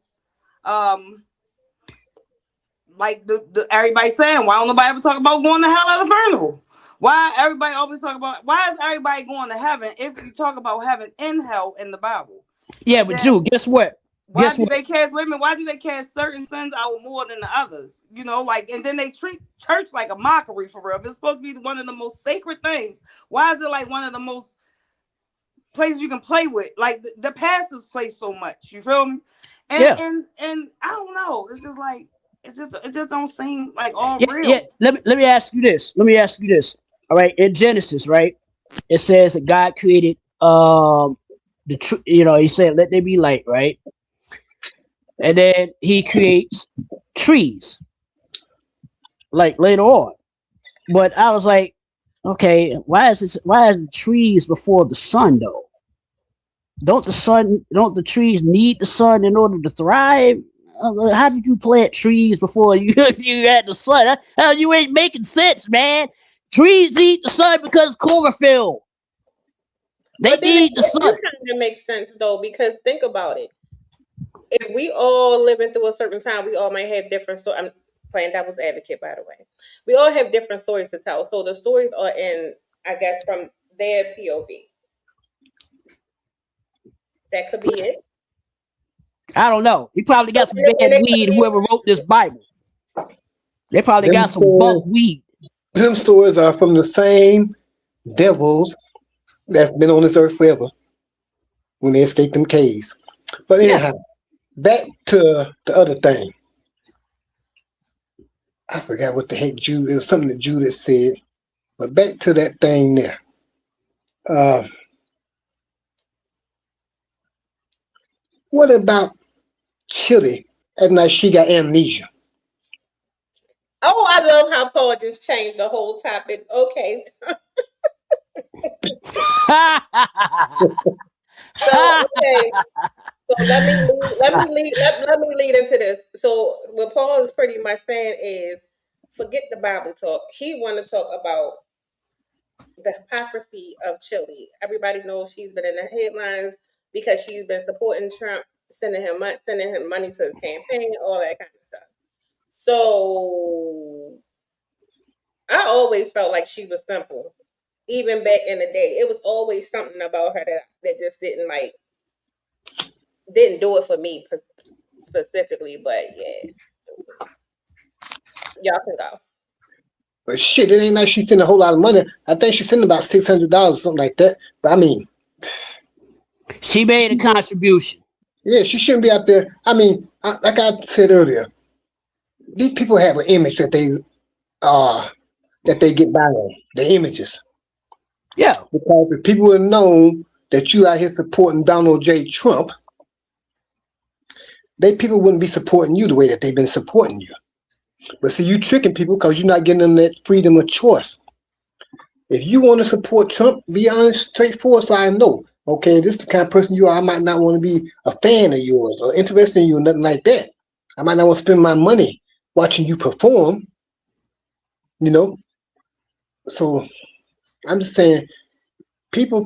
like the everybody saying, why don't nobody ever talk about going to hell at a funeral? Why everybody always talk about, why is everybody going to heaven if you talk about heaven in hell in the Bible? Yeah, but Jew, guess what? Why do they cast women? Why do they cast certain sins out more than the others? Like, and then they treat church like a mockery, for real. It's supposed to be one of the most sacred things. Why is it like one of the most places you can play with? Like, the pastors play so much. You feel me? And I don't know. It's just like, it just don't seem like all real. Yeah. Let me ask you this. All right, in Genesis, right? It says that God created he said, let there be light, right? And then he creates trees, like later on. But I was like, okay, why is the trees before the sun though? Don't the trees need the sun in order to thrive? How did you plant trees before you had the sun? Hell, you ain't making sense, man. Trees eat the sun because chlorophyll. They need the sun. It kind of makes sense though, because think about it. If we all living through a certain time, we all might have different stories. I'm playing devil's advocate, by the way. We all have different stories to tell. So the stories are in, I guess, from their POV. That could be it. I don't know. He probably got some bad weed, whoever wrote this Bible. They probably got some bunk weed. Them stories are from the same devils that's been on this earth forever when they escaped them caves. But anyhow, back to the other thing. I forgot what the heck it was something that Judith said. But back to that thing there. What about Chili acting like she got amnesia? Oh, I love how Paul just changed the whole topic. Okay. So let me lead into this. So what Paul is pretty much saying is, forget the Bible talk. He want to talk about the hypocrisy of Chile. Everybody knows she's been in the headlines because she's been supporting Trump, sending him money to his campaign, all that kind of stuff. So I always felt like she was simple. Even back in the day, it was always something about her that just didn't do it for me specifically. But yeah, y'all can go. But shit, it ain't like she sent a whole lot of money. I think she sent about $600, something like that. But I mean, she made a contribution. Yeah, she shouldn't be out there. I mean, like I said earlier, these people have an image that they get by on, the images. Yeah. Because if people would have known that you out here supporting Donald J. Trump, people wouldn't be supporting you the way that they've been supporting you. But see, you tricking people because you're not giving them that freedom of choice. If you want to support Trump, be honest, straightforward, so I know, okay, this is the kind of person you are. I might not want to be a fan of yours or interested in you or nothing like that. I might not want to spend my money watching you perform, So I'm just saying, people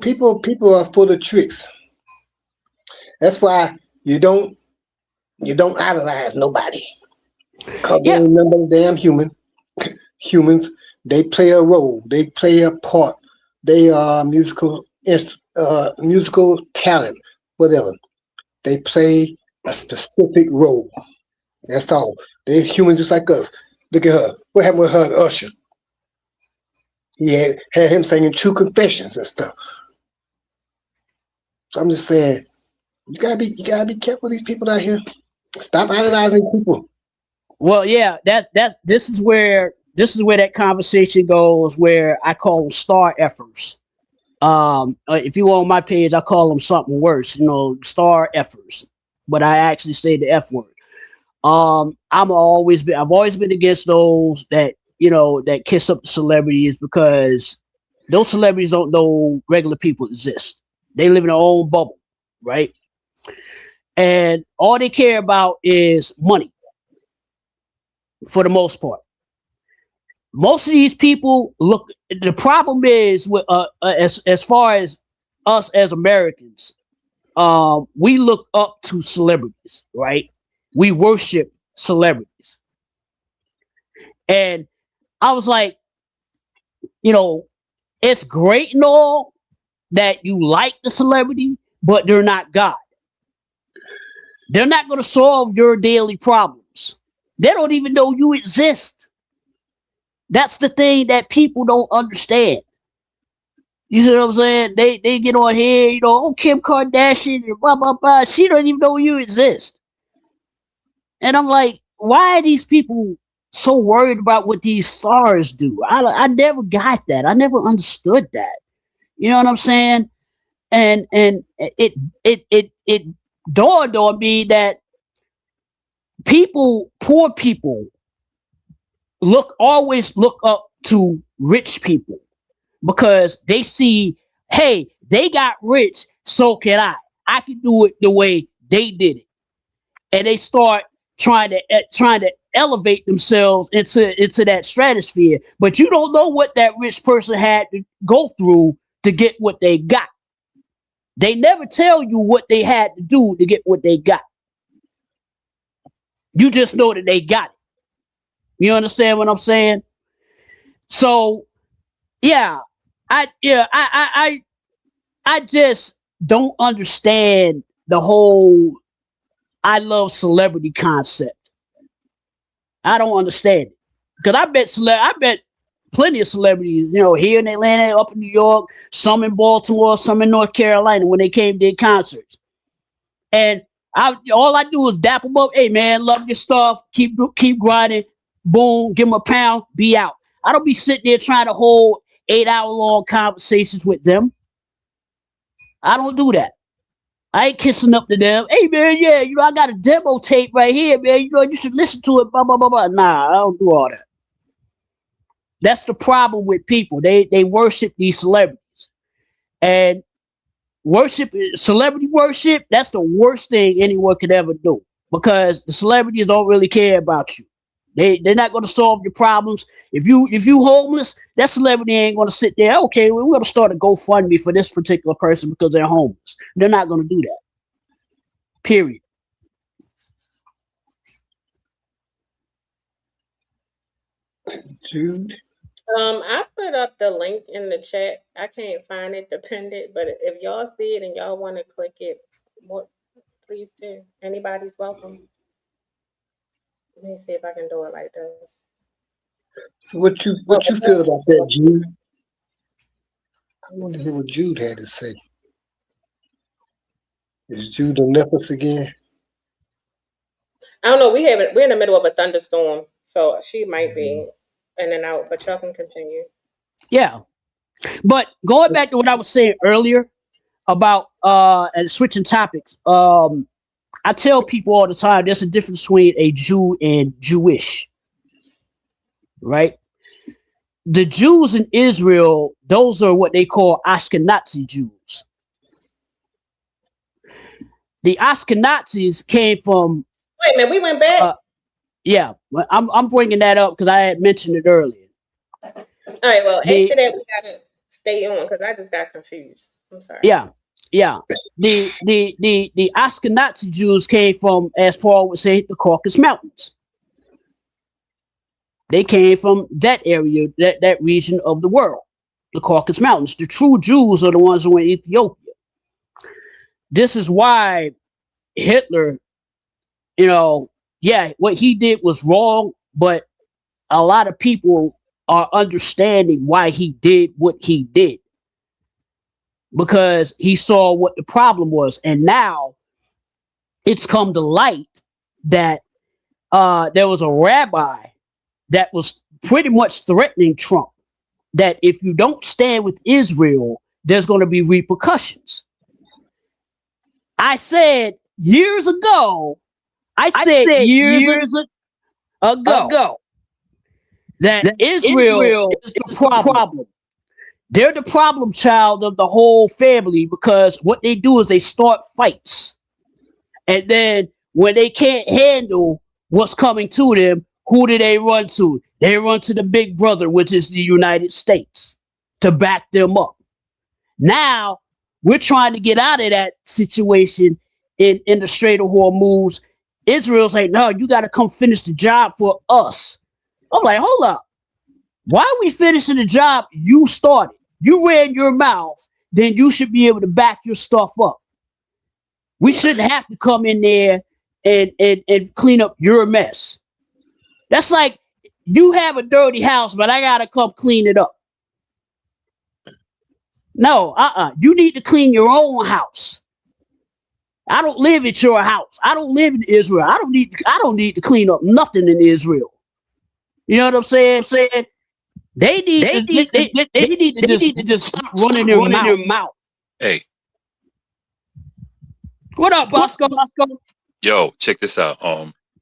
are full of tricks. That's why you don't idolize nobody. Because they ain't nothing but a damn human. Humans, they play a role. They play a part. They are musical musical talent, whatever. They play a specific role. That's all. They're human just like us. Look at her. What happened with her and Usher? He had him singing True Confessions and stuff. So I'm just saying, you gotta be careful with these people out here. Stop idolizing people. Well, yeah, this is where that conversation goes, where I call them star effers. If you go on my page, I call them something worse, star effers. But I actually say the F word. I've always been against those that that kiss up the celebrities, because those celebrities don't know regular people exist. They live in their own bubble, right? And all they care about is money, for the most part. Most of these people look. The problem is with as far as us as Americans, we look up to celebrities, right? We worship celebrities, and I was like, it's great and all that you like the celebrity, but they're not God. They're not going to solve your daily problems. They don't even know you exist. That's the thing that people don't understand. You see what I'm saying? They get on here, Kim Kardashian and blah, blah, blah. She don't even know you exist. And I'm like, why are these people so worried about what these stars do? I never got that. I never understood that. You know what I'm saying? And it dawned on me that poor people always look up to rich people, because they see, hey, they got rich, so can I. I can do it the way they did it, and they start trying to elevate themselves into that stratosphere. But you don't know what that rich person had to go through to get what they got. They never tell you what they had to do to get what they got. You just know that they got it. You understand what I'm saying? So, yeah, I just don't understand the whole I love celebrity concept. I don't understand it, because I bet plenty of celebrities, here in Atlanta, up in New York, some in Baltimore, some in North Carolina, when they came did concerts, and all I do is dap them up. Hey man, love your stuff. Keep grinding. Boom, give them a pound. Be out. I don't be sitting there trying to hold 8-hour long conversations with them. I don't do that. I ain't kissing up to them. Hey man, yeah, I got a demo tape right here, man. You should listen to it. Blah blah blah blah. Nah, I don't do all that. That's the problem with people. They worship these celebrities, and celebrity worship. That's the worst thing anyone could ever do, because the celebrities don't really care about you. They're not going to solve your problems. If you homeless, that celebrity ain't going to sit there. Okay, we're going to start a GoFundMe for this particular person because they're homeless. They're not going to do that. Period. Jude. I put up the link in the chat. I can't find it to pin it, but if y'all see it and y'all want to click it, please do. Anybody's welcome. Let me see if I can do it like this. So what you feel about that, Jude? I want to hear what Jude had to say. Is Jude left us again? I don't know. We're in the middle of a thunderstorm, so she might be in and out. But y'all can continue. Yeah, but going back to what I was saying earlier about and switching topics. I tell people all the time there's a difference between a Jew and Jewish, right? The Jews in Israel, those are what they call Ashkenazi Jews. The Ashkenazis came from. Wait a minute, we went back. Yeah, I'm bringing that up because I had mentioned it earlier. All right, well, after that, we gotta stay on because I just got confused. I'm sorry. Yeah. The Ashkenazi Jews came from, as Paul would say, the Caucasus Mountains. They came from that area, that region of the world, the Caucasus Mountains. The true Jews are the ones who were in Ethiopia. this is why Hitler, you know, yeah, what he did was wrong, but a lot of people are understanding why he did what he did because he saw what the problem was. And now it's come to light that there was a rabbi that was pretty much threatening Trump that if you don't stand with Israel, there's going to be repercussions. I said years ago, years ago that Israel is the problem. They're the problem child of the whole family because what they do is they start fights. And then when they can't handle what's coming to them, who do they run to? They run to the big brother, which is the United States, to back them up. Now, we're trying to get out of that situation in the Strait of Hormuz. Israel's like, no, you got to come finish the job for us. I'm like, hold up. Why are we finishing the job you started? You ran your mouth, then you should be able to back your stuff up. We shouldn't have to come in there and clean up your mess. That's like you have a dirty house, but I got to come clean it up. No, you need to clean your own house. I don't live at your house. I don't live in Israel. I don't need to clean up nothing in Israel. You know what I'm saying? They need to just stop running their mouth. Hey. What up, Bosco? Yo, check this out.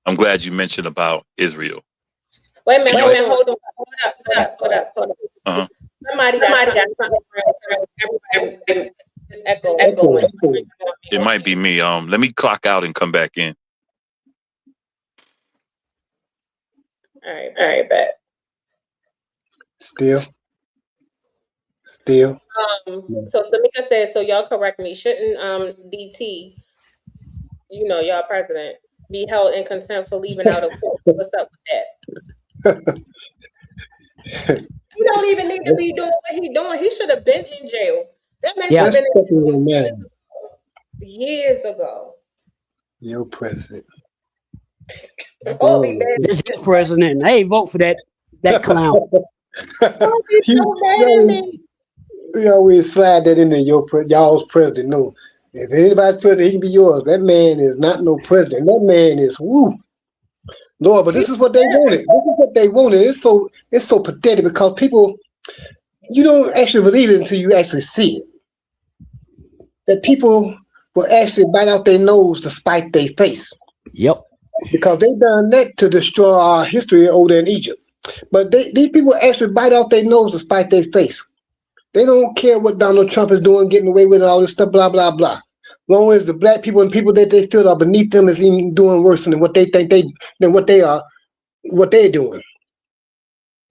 I'm glad you mentioned about Israel. Wait a minute, hold up. Uh-huh. Somebody got something. Everybody is echoing. It might be me. Let me clock out and come back in. All right, bet. Still. So Samika says, so y'all correct me. Shouldn't DT, y'all president, be held in contempt for leaving out of court? What's up with that? He don't even need to be doing what he's doing. He should have been in jail. That man should have been in jail years ago. Your president. This is president. I ain't vote for that clown. Don't be so mad at me. We always slide that into y'all's president. No, if anybody's president, he can be yours. That man is not no president. That man is woo. Lord, but this is what they wanted. It's so pathetic because people, you don't actually believe it until you actually see it. That people will actually bite out their nose to spite their face. Yep. Because they done that to destroy our history over there in Egypt. But these people actually bite out their nose to spite their face. They don't care what Donald Trump is doing, getting away with all this stuff, blah, blah, blah. Long as the black people and people that they feel are beneath them is even doing worse than what they think than what they're doing.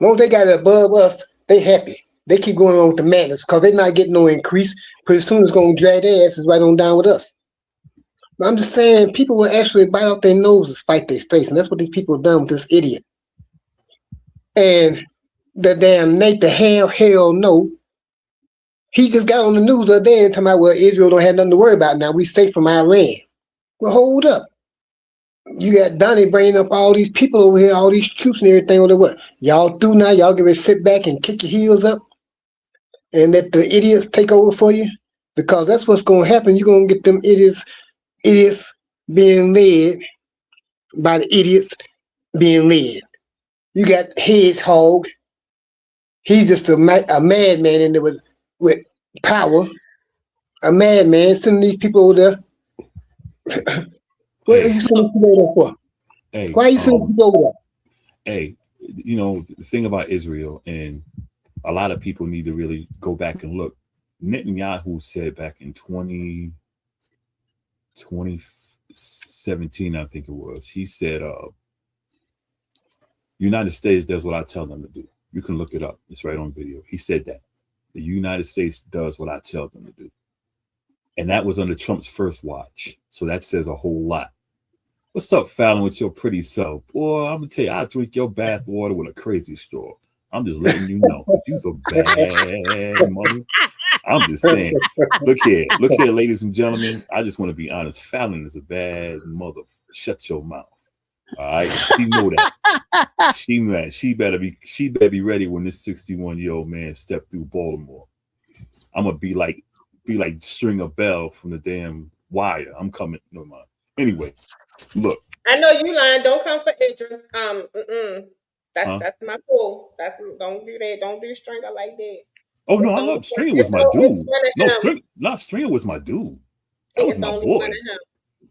Long as they got it above us, they happy. They keep going on with the madness because they're not getting no increase. Pretty soon it's going to drag their asses right on down with us. But I'm just saying, people will actually bite out their nose to spite their face, and that's what these people have done with this idiot. And the damn Nate, the hell no. He just got on the news the other day and talking about, well, Israel don't have nothing to worry about now. We safe from Iran. Well, hold up. You got Donnie bringing up all these people over here, all these troops and everything. Or what? Y'all through now? Y'all get ready to sit back and kick your heels up and let the idiots take over for you? Because that's what's going to happen. You're going to get them idiots being led by the idiots being led. You got Hedgehog. He's just a madman in there with power, a madman sending these people over there. What are you sending people over there for? Hey, why are you sending people over there? Hey, the thing about Israel, and a lot of people need to really go back and look. Netanyahu said back in 2017, I think it was, he said, United States does what I tell them to do. You can look it up. It's right on video. He said that. The United States does what I tell them to do. And that was under Trump's first watch. So that says a whole lot. What's up, Fallon, with your pretty self? Boy, I'm going to tell you, I drink your bath water with a crazy straw. I'm just letting you know. You're so bad, mother. I'm just saying. Look here, ladies and gentlemen. I just want to be honest. Fallon is a bad mother. Shut your mouth. All right, she know that. She know that. She better be ready when this 61-year-old man step through Baltimore. I'm gonna be like Stringer Bell from the damn Wire. I'm coming. No mind. Anyway, look. I know you lying. Don't come for Idris. That's my pool. Don't do that. Don't do Stringer like that. Oh no, I love Stringer was my dude. No, Stringer was my dude. That was my boy.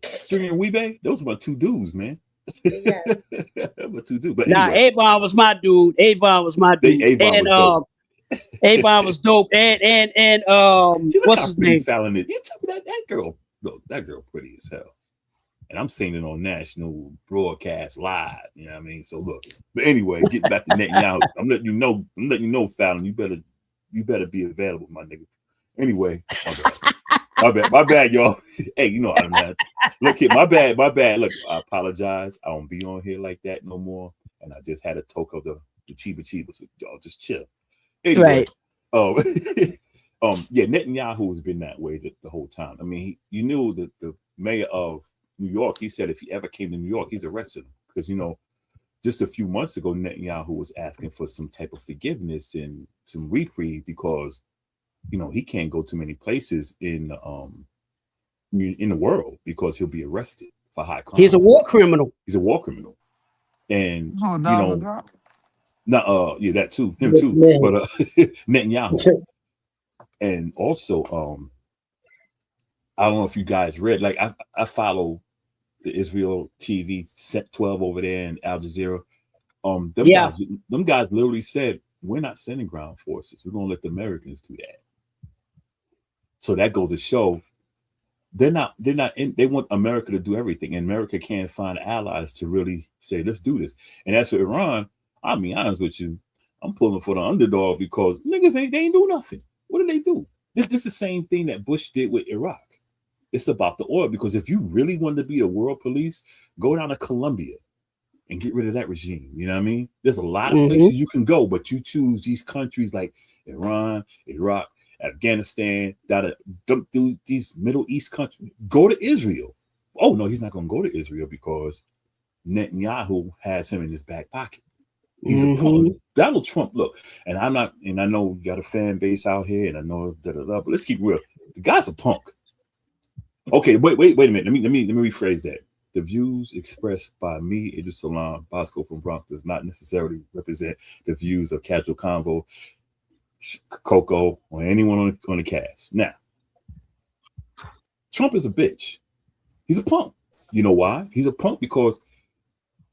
Stringer and Weebay, those were my two dudes, man. Yeah. My two dudes. But nah, anyway. Avon was my dude. Avon was my dude. Avon was dope. Avon was dope. And see, what's his name? Fallon is. You tell me that girl. Look, that girl pretty as hell. And I'm saying it on national broadcast live. You know what I mean? So look. But anyway, getting back to Netanyahu, I'm letting you know, Fallon, you better be available, my nigga. Anyway, my bad, y'all. Hey, you know I'm not. Look here, my bad. Look, I apologize. I don't be on here like that no more. And I just had a talk of the Chiba. So y'all just chill. Anyway, right. Yeah, Netanyahu has been that way the whole time. I mean, you knew that the mayor of New York, he said if he ever came to New York, he's arrested him because, you know, just a few months ago, Netanyahu was asking for some type of forgiveness and some reprieve because, you know, he can't go to many places in the world because he'll be arrested for high crime. He's a war criminal. He's a war criminal, and Oh, you know, yeah, that too, him too, but Netanyahu, and also, I don't know if you guys read, like I follow the Israel TV set 12 over there and Al Jazeera. Them guys literally said, we're not sending ground forces. We're gonna let the Americans do that. So that goes to show they want America to do everything, and America can't find allies to really say, let's do this. And as for Iran, I'll be honest with you, I'm pulling for the underdog because niggas they ain't do nothing. What did they do? This is the same thing that Bush did with Iraq. It's about the oil, because if you really want to be the world police, go down to Colombia and get rid of that regime. You know what I mean? There's a lot of places you can go, but you choose these countries like Iran, Iraq, Afghanistan, these Middle East countries. Go to Israel. Oh no, he's not going to go to Israel because Netanyahu has him in his back pocket. He's a punk. Donald Trump, look, and I know you got a fan base out here, and I know but let's keep real. The guy's a punk. Okay, wait a minute. Let me rephrase that. The views expressed by me, Idris Salam Bosco from Bronx, does not necessarily represent the views of Casual Convo, Coco, or anyone on the cast. Now, Trump is a bitch. He's a punk. You know why? He's a punk because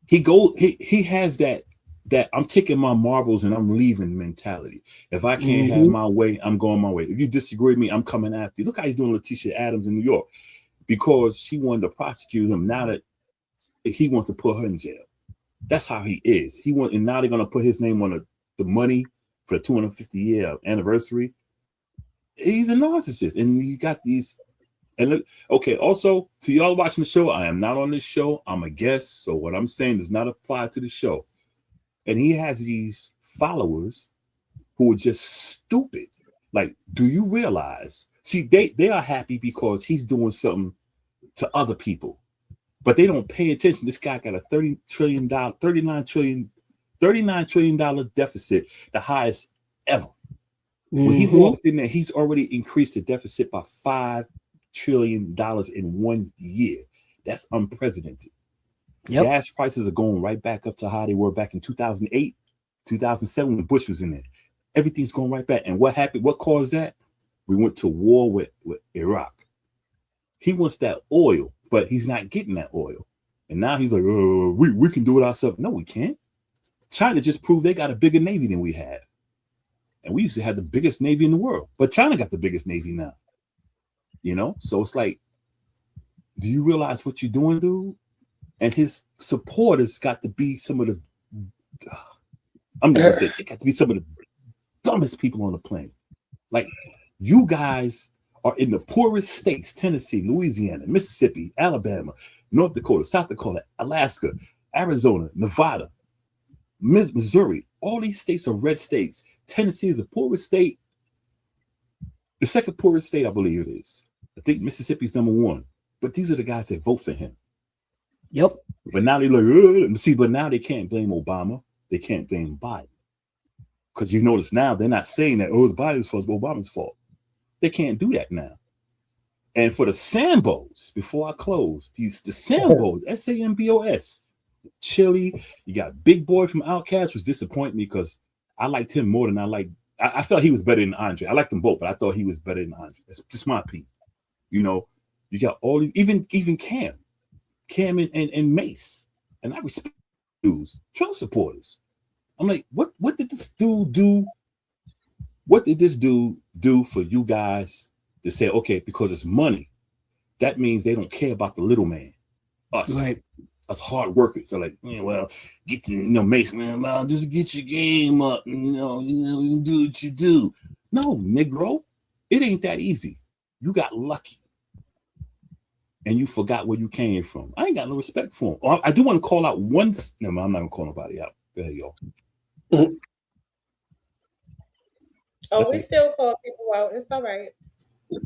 he has that I'm taking my marbles and I'm leaving mentality. If I can't have my way, I'm going my way. If you disagree with me, I'm coming after you. Look how he's doing Letitia Adams in New York because she wanted to prosecute him. Now that he wants to put her in jail. That's how he is. And now they're going to put his name on the money for the 250-year anniversary. He's a narcissist. And you got these. And look, okay, also to y'all watching the show, I am not on this show. I'm a guest. So what I'm saying does not apply to the show. And he has these followers who are just stupid. Like, do you realize? See, they are happy because he's doing something to other people, but they don't pay attention. This guy got a $39 trillion deficit, the highest ever. When he walked in there, he's already increased the deficit by $5 trillion in 1 year. That's unprecedented. Yep. Gas prices are going right back up to how they were back in 2008, 2007 when Bush was in there. Everything's going right back. And what happened? What caused that? We went to war with Iraq. He wants that oil, but he's not getting that oil. And now he's like, oh, we can do it ourselves. No, we can't. China just proved they got a bigger Navy than we have. And we used to have the biggest Navy in the world. But China got the biggest Navy now. You know? So it's like, do you realize what you're doing, dude? And his supporters got to be some of the, I'm going to say, they got to be some of the dumbest people on the planet. Like, you guys are in the poorest states, Tennessee, Louisiana, Mississippi, Alabama, North Dakota, South Dakota, Alaska, Arizona, Nevada, Missouri. All these states are red states. Tennessee is the poorest state The second poorest state, I believe it is. I think Mississippi's number one. But these are the guys that vote for him. Yep. But now they're like, see, but now they can't blame Obama. They can't blame Biden. Because you notice now they're not saying that, it's Biden's fault, it's Obama's fault. They can't do that now. And for the Sambos, before I close, the Sambos, S-A-M-B-O-S, Chili, you got Big Boy from Outkast, was disappointing me because I liked him more than I felt he was better than Andre. I liked them both, but I thought he was better than Andre. That's just my opinion. You know, you got all these, even Cam and Mace, and I respect dudes, Trump supporters. I'm like, what did this dude do? What did this dude do for you guys to say, okay, because it's money, that means they don't care about the little man, us, Right. Us hard workers. They're like, yeah, well, get the, Mace, man, well, just get your game up, you do what you do. No, Negro, it ain't that easy. You got lucky. And you forgot where you came from. I ain't got no respect for him. I do want to call out one. No, I'm not gonna call nobody out. Go ahead, y'all. Oh, we still call people out. It's all right.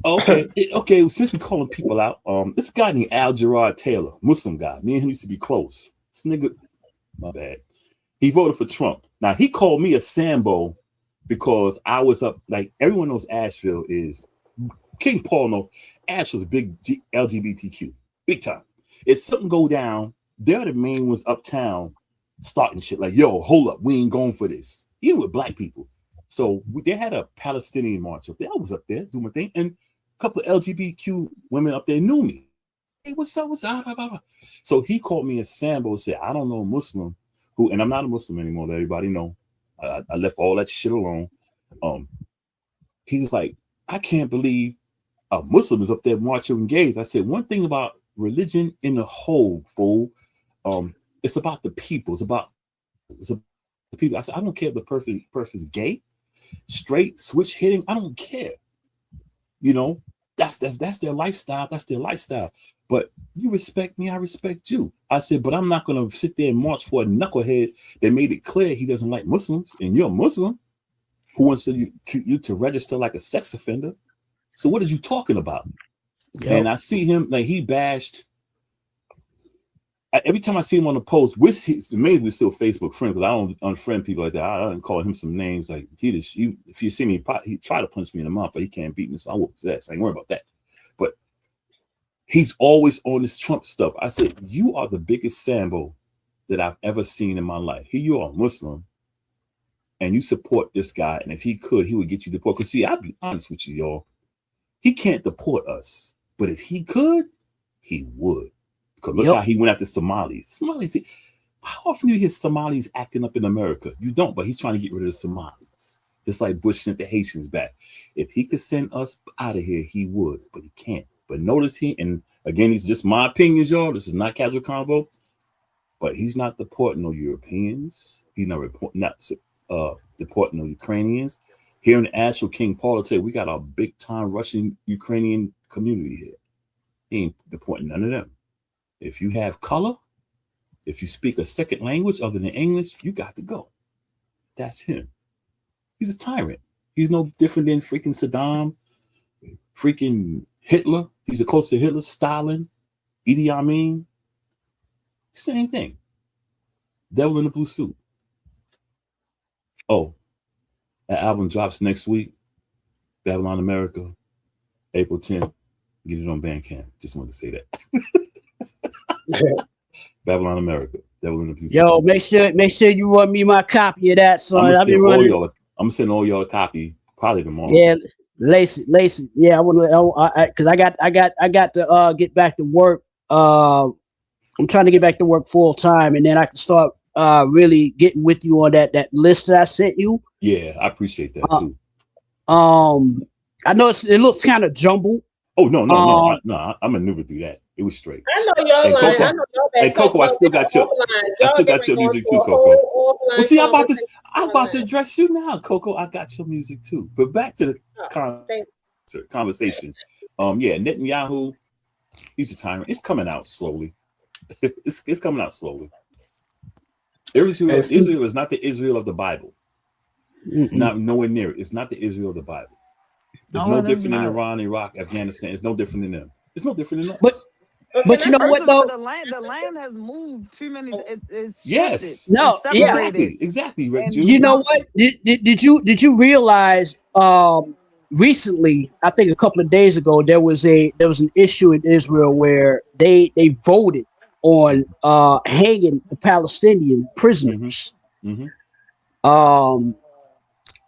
Okay, okay. Since we calling people out, this guy named Al Gerard Taylor, Muslim guy. Me and him used to be close. This nigga, my bad. He voted for Trump. Now he called me a Sambo because I was up. Like everyone knows, Asheville is King Paul. No, Asheville's a big LGBTQ, big time. If something go down, they're the main ones uptown starting shit. Like, yo, hold up, we ain't going for this. Even with black people. So they had a Palestinian march up there. I was up there doing my thing, and a couple of LGBTQ women up there knew me. Hey, what's up? What's up? So he called me a Sambo and said, I don't know a Muslim who, and I'm not a Muslim anymore, let everybody know. I left all that shit alone. He was like, I can't believe a Muslim is up there marching with gays. I said, one thing about religion in the whole, fool, it's about the people. It's about the people. I said, I don't care if the person's gay, straight, switch hitting. I don't care. You know, that's their lifestyle. That's their lifestyle. But you respect me, I respect you. I said, but I'm not going to sit there and march for a knucklehead that made it clear he doesn't like Muslims, and you're a Muslim who wants you to register like a sex offender. So what are you talking about? Yep. And I see him, like, he bashed. Every time I see him on the post, maybe we're still Facebook friends, because I don't unfriend people like that. I don't call him some names like if you see me, he tried to punch me in the mouth, but he can't beat me, so I whoop his ass. I ain't worried about that. But he's always on this Trump stuff. I said, you are the biggest Sambo that I've ever seen in my life. Here you are, Muslim, and you support this guy, and if he could, he would get you deported. Because see, I'll be honest with you, y'all. He can't deport us, but if he could, he would. Because look how he went after Somalis. Somalis, how often do you hear Somalis acting up in America? You don't, but he's trying to get rid of the Somalis. Just like Bush sent the Haitians back. If he could send us out of here, he would, but he can't. But notice and again, these are just my opinions, y'all. This is not casual convo. But he's not deporting no Europeans. He's not deporting no Ukrainians. Here in Asheville, King Paul will tell you, we got a big time Russian Ukrainian community here. He ain't deporting none of them. If you have color, if you speak a second language other than English, you got to go. That's him. He's a tyrant. He's no different than freaking Saddam, freaking Hitler. He's close to Hitler, Stalin, Idi Amin. Same thing. Devil in the Blue Suit. Oh, that album drops next week. Babylon America, April 10th. Get it on Bandcamp. Just wanted to say that. Babylon America, Devil in the Blue Suit. Yo, make sure you run me my copy of that, son. I'm gonna send all y'all a copy probably tomorrow. Yeah, Lacey. Yeah, I want to, because I got to get back to work. I'm trying to get back to work full time, and then I can start really getting with you on that list that I sent you. Yeah, I appreciate that too. I know it looks kind of jumbled. Oh no! I'm maneuvered through that. It was straight. I know y'all lying. I know y'all back. Hey Coco, I still got your music too, Coco. Well, see, I'm about to address you now, Coco. I got your music too. But back to the conversation. Yeah, Netanyahu, he's a tyrant. It's coming out slowly. It's coming out slowly. Israel is not the Israel of the Bible. Not nowhere near it. It's not the Israel of the Bible. It's no different than Iran, Iraq, Afghanistan. It's no different than them. It's no different than us. But you know First what of all, though? the land has moved too many. It's shifted. Yes. No, It's yeah. separated. Exactly. And Julie, You know what? Did you realize recently, I think a couple of days ago, there was an issue in Israel where they voted on hanging the Palestinian prisoners. Mm-hmm. Um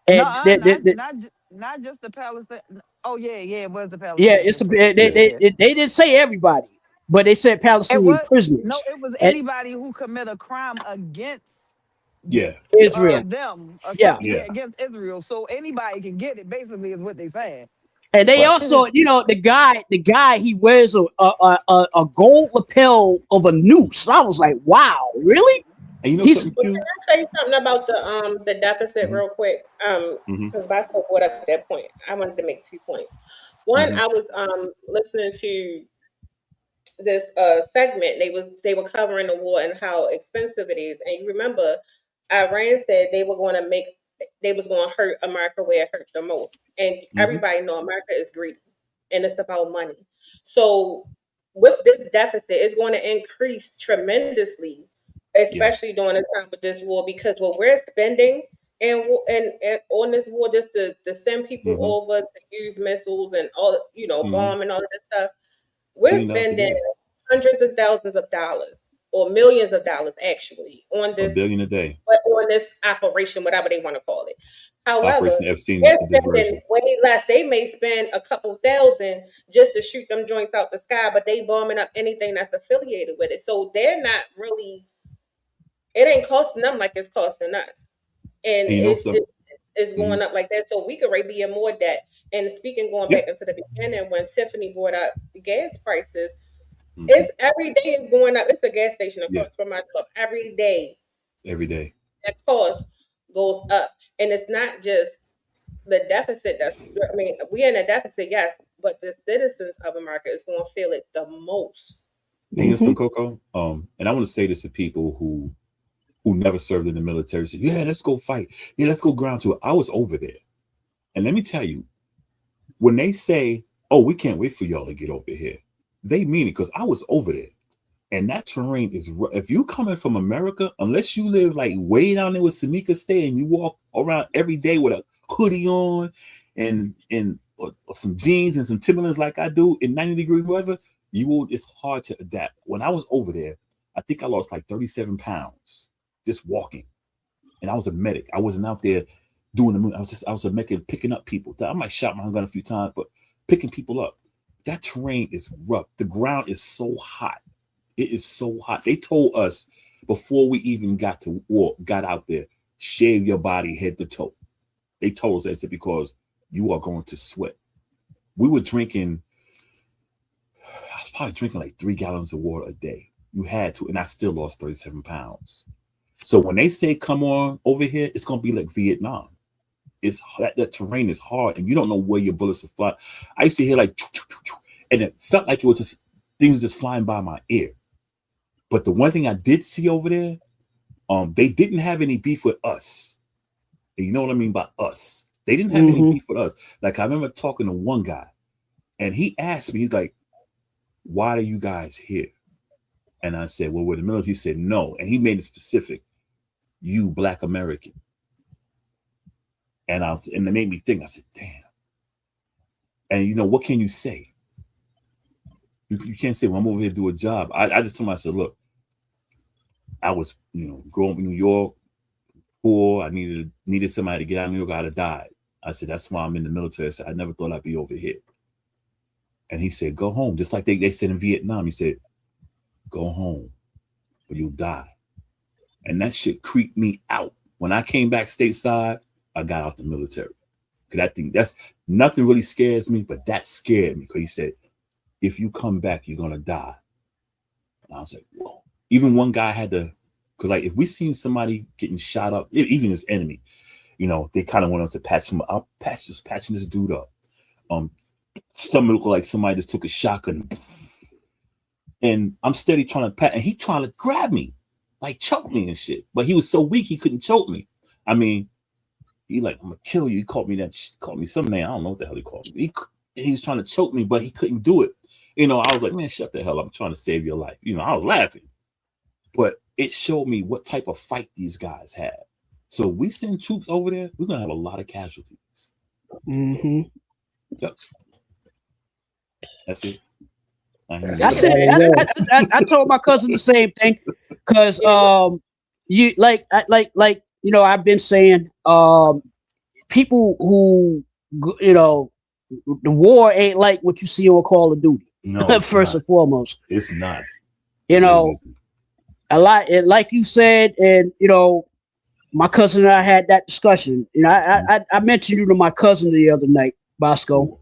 and no, not just the Palestine. Oh yeah, it was the yeah, it's Palestinian the prisoners. Yeah. they didn't say everybody, but they said It Palestinian was no, prisoners. it was And anybody who commit a crime against Yeah. Israel. them, Yeah. against Israel. So anybody can get it. Basically, is what they saying. And they Right. also, the guy, he wears a gold lapel of a noose. I was like, wow, really? And you know He's something, Well, Q? can I say something about the deficit Mm-hmm. real quick? Mm-hmm. Because Bosco brought up that point. I wanted to make 2 points. One, Mm-hmm. I was listening to this segment. They were covering the war and how expensive it is. And you remember, Iran said they was going to hurt America where it hurt the most. And Mm-hmm. everybody know America is greedy, and it's about money. So with this deficit, it's going to increase tremendously, Yeah. especially during the time of this war, because what we're spending and on this war just to send people Mm-hmm. over to use missiles and all, Mm-hmm. bomb and all of this stuff, we're $1 billion a spending day. hundreds of thousands of dollars or millions of dollars actually on A this billion a day. operation, whatever they want to call it. However, Operation Epstein they're spending diversion. way less. They may spend a couple thousand just to shoot them joints out the sky, but they bombing up anything that's affiliated with it. So they're not really. It ain't costing them like it's costing us, and And you know something? it's Mm-hmm. going up like that. So we could right be in more debt. And speaking, going Yep. back into the beginning when Tiffany brought up the gas prices, Mm-hmm. it's every day is going up. It's a gas station Yeah. across from my club. Every day Every day. that cost goes up. And it's not just the deficit I mean, we're in a deficit, yes, but the citizens of America is going to feel it the most. And you know some Coco? And I want to say this to people who never served in the military. Say, yeah, let's go fight. Yeah, let's go ground to it. I was over there. And let me tell you, when they say, oh, we can't wait for y'all to get over here, they mean it, because I was over there. And that terrain is rough. If you coming from America, unless you live like way down there with Samika State and you walk around every day with a hoodie on and or some jeans and some Timberlands like I do in 90-degree weather, it's hard to adapt. When I was over there, I think I lost like 37 pounds just walking. And I was a medic. I wasn't out there doing the moon. I was a medic picking up people. I might shot my gun a few times, but picking people up. That terrain is rough. The ground is so hot. It is so hot. They told us before we even got out there, shave your body head to toe. They told us that because you are going to sweat. We were drinking, I was probably drinking like 3 gallons of water a day. You had to, and I still lost 37 pounds. So when they say, come on over here, it's going to be like Vietnam. It's that terrain is hard, and you don't know where your bullets are flying. I used to hear like, and it felt like it was just things just flying by my ear. But the one thing I did see over there, they didn't have any beef with us. And you know what I mean by us? They didn't have any beef with us. Like I remember talking to one guy, and he asked me, he's like, why are you guys here? And I said, well, we're the military. He said, no. And he made it specific. You Black American. And it made me think, I said, damn. And you know, what can you say? You can't say, well, I'm over here to do a job. I just told myself, look, I was, growing up in New York, poor. I needed somebody to get out of New York. I'd have died. I said, that's why I'm in the military. I said, I never thought I'd be over here. And he said, go home. Just like they said in Vietnam. He said, go home or you'll die. And that shit creeped me out. When I came back stateside, I got out the military. Because I think that's nothing really scares me, but that scared me. Because he said, if you come back, you're going to die. And I was like, whoa. Even one guy had to, because like if we seen somebody getting shot up, even his enemy, they kind of want us to patch him up. Patching this dude up. Something looked like somebody just took a shotgun. And I'm steady trying to pat, and he trying to grab me, like choke me and shit. But he was so weak, he couldn't choke me. I mean, He like, I'm gonna kill you. He called me some name. I don't know what the hell he called me. He was trying to choke me, but he couldn't do it. You know, I was like, man, shut the hell up. I'm trying to save your life. You know, I was laughing. But it showed me what type of fight these guys had. So we send troops over there, we're gonna have a lot of casualties. Mm-hmm. Yep. That's it. I told my cousin the same thing, because you like you know, I've been saying people who, you know, the war ain't like what you see on Call of Duty. No, first and foremost, it's not. You know, a lot, like you said, and you know, my cousin and I had that discussion. You know, I mentioned you to my cousin the other night, Bosco.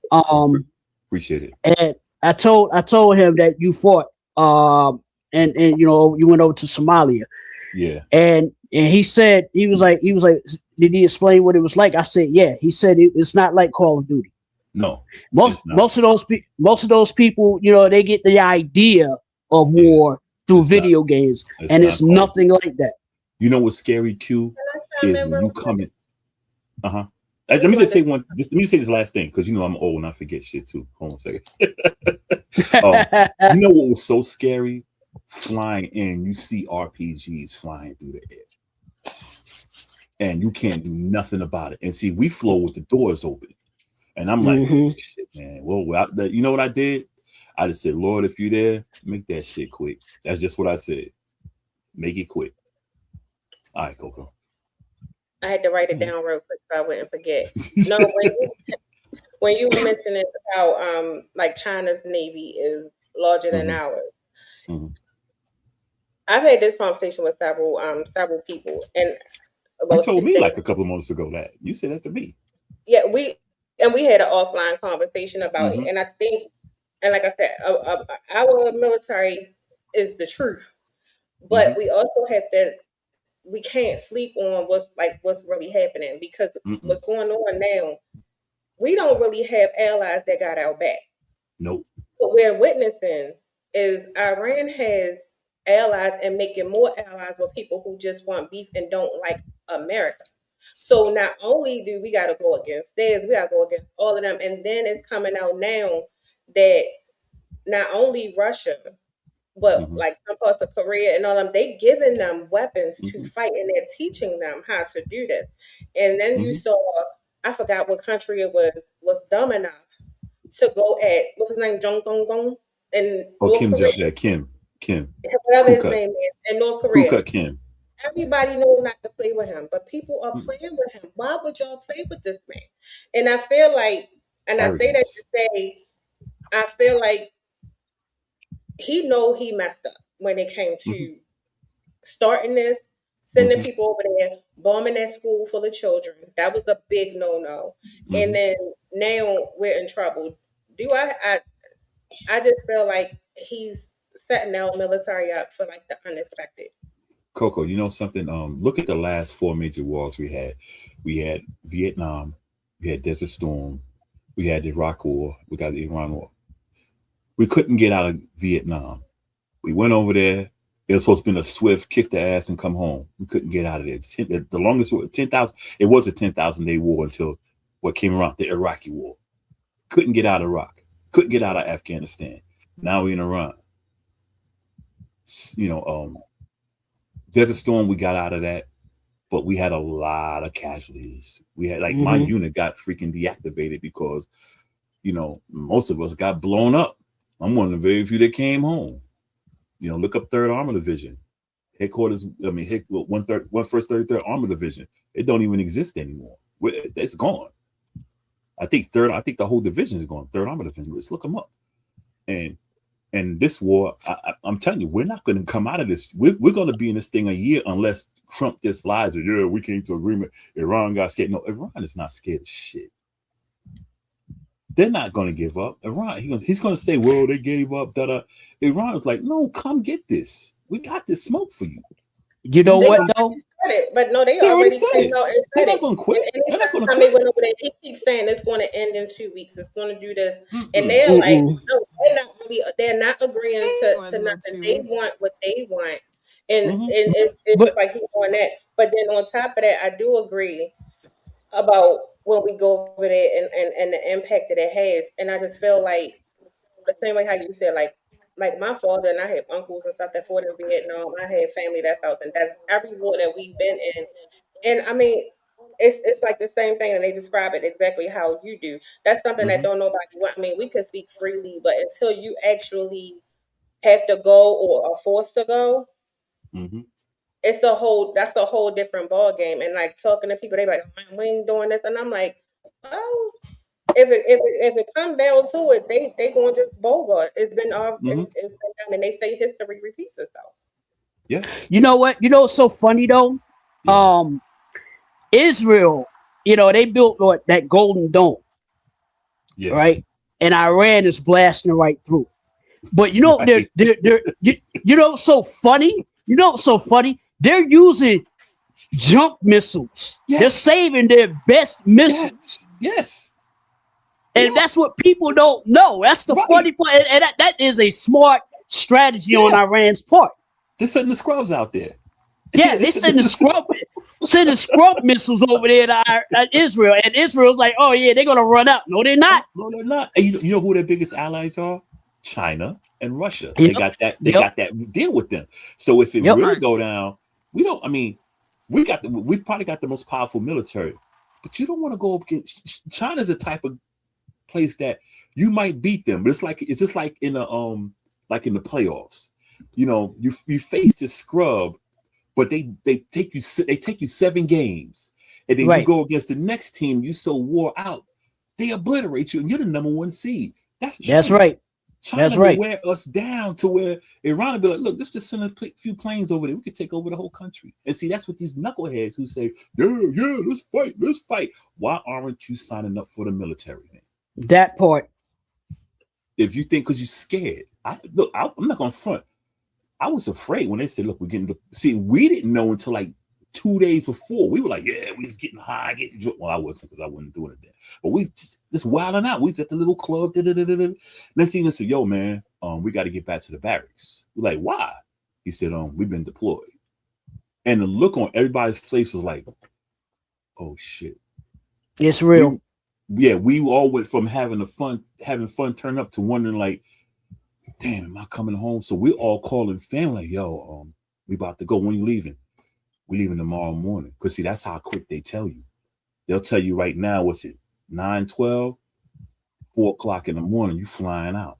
Appreciate it. And I told him that you fought, and you know, you went over to Somalia. Yeah. And he said, he was like, did he explain what it was like? I said, yeah. He said it's not like Call of Duty. No. Most of those people, you know, they get the idea of war through video games, and it's nothing like that. You know what's scary, Q, is when you come in. Let me just say let me say this last thing, because you know I'm old and I forget shit too. Hold on a second. You know what was so scary? Flying in, you see RPGs flying through the air, and you can't do nothing about it. And see, we flow with the doors open, and I'm like, oh, shit, man. Well, you know what I did? I just said, Lord, if you there, make that shit quick. That's just what I said. Make it quick. All right, Coco. I had to write it down real quick so I wouldn't forget. No, when you were mentioning about like China's navy is larger than ours. I've had this conversation with several people, and you told me like a couple of months ago that you said that to me. Yeah, we had an offline conversation about it, and I think, and like I said, our military is the truth, but we also have that. We can't sleep on what's really happening, because what's going on now, we don't really have allies that got our back. Nope. What we're witnessing is Iran has allies and making more allies with people who just want beef and don't like America. So not only do we got to go against theirs, we got to go against all of them. And then it's coming out now that not only Russia, but like some parts of Korea and all them, they giving them weapons to fight, and they're teaching them how to do this. And then you saw, I forgot what country it was dumb enough to go at, what's his name, Jong Gong Gong in North Korea. Yeah, Kim, whatever his name is, in North Korea. Kim. Everybody knows not to play with him, but people are playing with him. Why would y'all play with this man? And I feel like, and I say that to say, I feel like he know he messed up when it came to starting this, sending people over there, bombing that school full of children. That was a big no-no. And then now we're in trouble. I just feel like he's setting our military up for like the unexpected. Coco, you know something? Look at the last 4 major wars we had. We had Vietnam, we had Desert Storm, we had the Iraq War, we got the Iran War. We couldn't get out of Vietnam. We went over there. It was supposed to be a swift kick the ass and come home. We couldn't get out of there. The longest war, 10,000. It was a 10,000-day war until what came around, the Iraqi War. Couldn't get out of Iraq. Couldn't get out of Afghanistan. Now we're in Iran. You know, Desert Storm, we got out of that, but we had a lot of casualties. We had like my unit got freaking deactivated because, you know, most of us got blown up. I'm one of the very few that came home. You know, look up 3rd Armor Division. Headquarters, I mean, 1st 33rd Armor Division. It don't even exist anymore. It's gone. I think the whole division is gone. 3rd Armor Division. Let's look them up. And this war, I'm telling you, we're not going to come out of this. We're going to be in this thing a year unless Trump just lies. Yeah, we came to agreement. Iran got scared. No, Iran is not scared of shit. They're not going to give up. Iran, he's going to say, well, they gave up. Iran is like, no, come get this. We got this smoke for you. You know what, though? But no, they already came out and said it. They're not going to quit. And they went over there, he keeps saying it's going to end in 2 weeks. It's going to do this. And they're like, no, they're not agreeing to nothing. They want what they want. And it's just like he's doing that. But then on top of that, I do agree. about when we go over there and the impact that it has. And I just feel like the same way how you said, like my father and I have uncles and stuff that fought in Vietnam. I had family that fought, and that's every war that we've been in. And I mean, it's like the same thing, and they describe it exactly how you do. That's something that Mm-hmm. don't nobody want. I mean, we could speak freely, but until you actually have to go or are forced to go, Mm-hmm. it's a whole that's a whole different ball game. And like talking to people, they like, "Man, we ain't doing this," and I'm like, oh, if it comes down to it, they going to just bogart. Mm-hmm. It's been done, and they say history repeats itself. Yeah. You know what? You know what's so funny though? Yeah. Israel, they built what, that golden dome, Yeah. right? And Iran is blasting right through. But Right. you know what's so funny? You know what's so funny? They're using jump missiles. They're Yes. saving their best missiles. Yes. Yes. They And are. that's what people don't know. That's the Right. funny part. And that is a smart strategy on Yeah. Iran's part. They're sending the scrubs out there. Yeah, Yeah. they sending scrub missiles over there to Israel, and Israel's like, oh yeah, they're gonna run out. No, they're not. No, they're not. And you know who their biggest allies are? China and Russia. They Yep, got that. They yep, got that deal with them. So if it yep. really Right. go down, we don't. I mean, we probably got the most powerful military, but you don't want to go up against China's the type of place that you might beat them, but it's just like in the playoffs. You face this scrub, but they take you 7 games, and then you Right. go against the next team. You so wore out, they obliterate you, and you're the number 1 seed. That's That's China. right. That's China will right. wear us down to where Iran will be like, look, let's just send a few planes over there. We could take over the whole country. And see, that's what these knuckleheads who say, yeah, let's fight. Why aren't you signing up for the military then? That part. If you think because you're scared. I'm not going to front. I was afraid when they said, look, we're getting see, we didn't know until like 2 days before. We were like, yeah, we was getting high, getting drunk. Well, I wasn't because I wasn't doing it then. But we just wilding out. We was at the little club. Next thing they said, yo, man, we got to get back to the barracks. We're like, why? He said, we've been deployed. And the look on everybody's face was like, oh shit. It's real. We all went from having fun turn up to wondering like, damn, am I coming home? So we're all calling family, like, yo, we about to go. When you leaving? We leaving tomorrow morning. Because see, that's how quick they tell you. They'll tell you right now, what's it, 9:12, 4 o'clock in the morning, you flying out.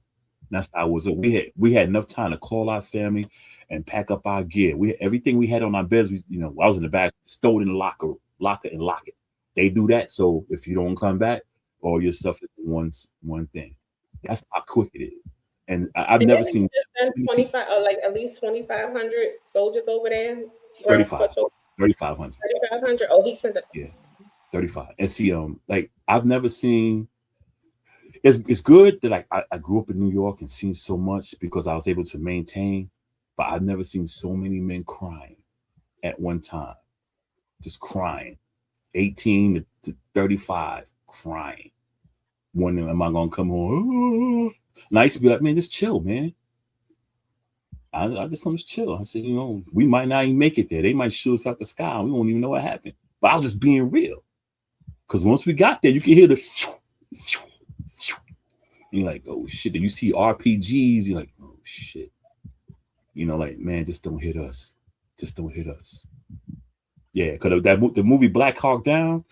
And that's how it was. We had enough time to call our family and pack up our gear. We everything we had on our beds, I was in the back, stowed in the locker and lock it. They do that. So if you don't come back, all your stuff is one thing. That's how quick it is. And I've And never then seen just send 25 or like at least 2,500 soldiers over there. Ground 35, foot soldiers, 3,500. 3,500. Oh, he sent it. Yeah, 35. And see, like I've never seen. It's good that like I grew up in New York and seen so much because I was able to maintain, but I've never seen so many men crying at one time, just crying, 18 to 35, crying. Wondering, am I gonna come home? And I used to be like, man, just chill, man. I just want to chill. I said, we might not even make it there. They might shoot us out the sky. We won't even know what happened. But I was just being real. Because once we got there, you can hear the you're like, oh shit. Then you see RPGs, you're like, oh shit. Like, man, just don't hit us. Just don't hit us. Yeah, because the movie Black Hawk Down,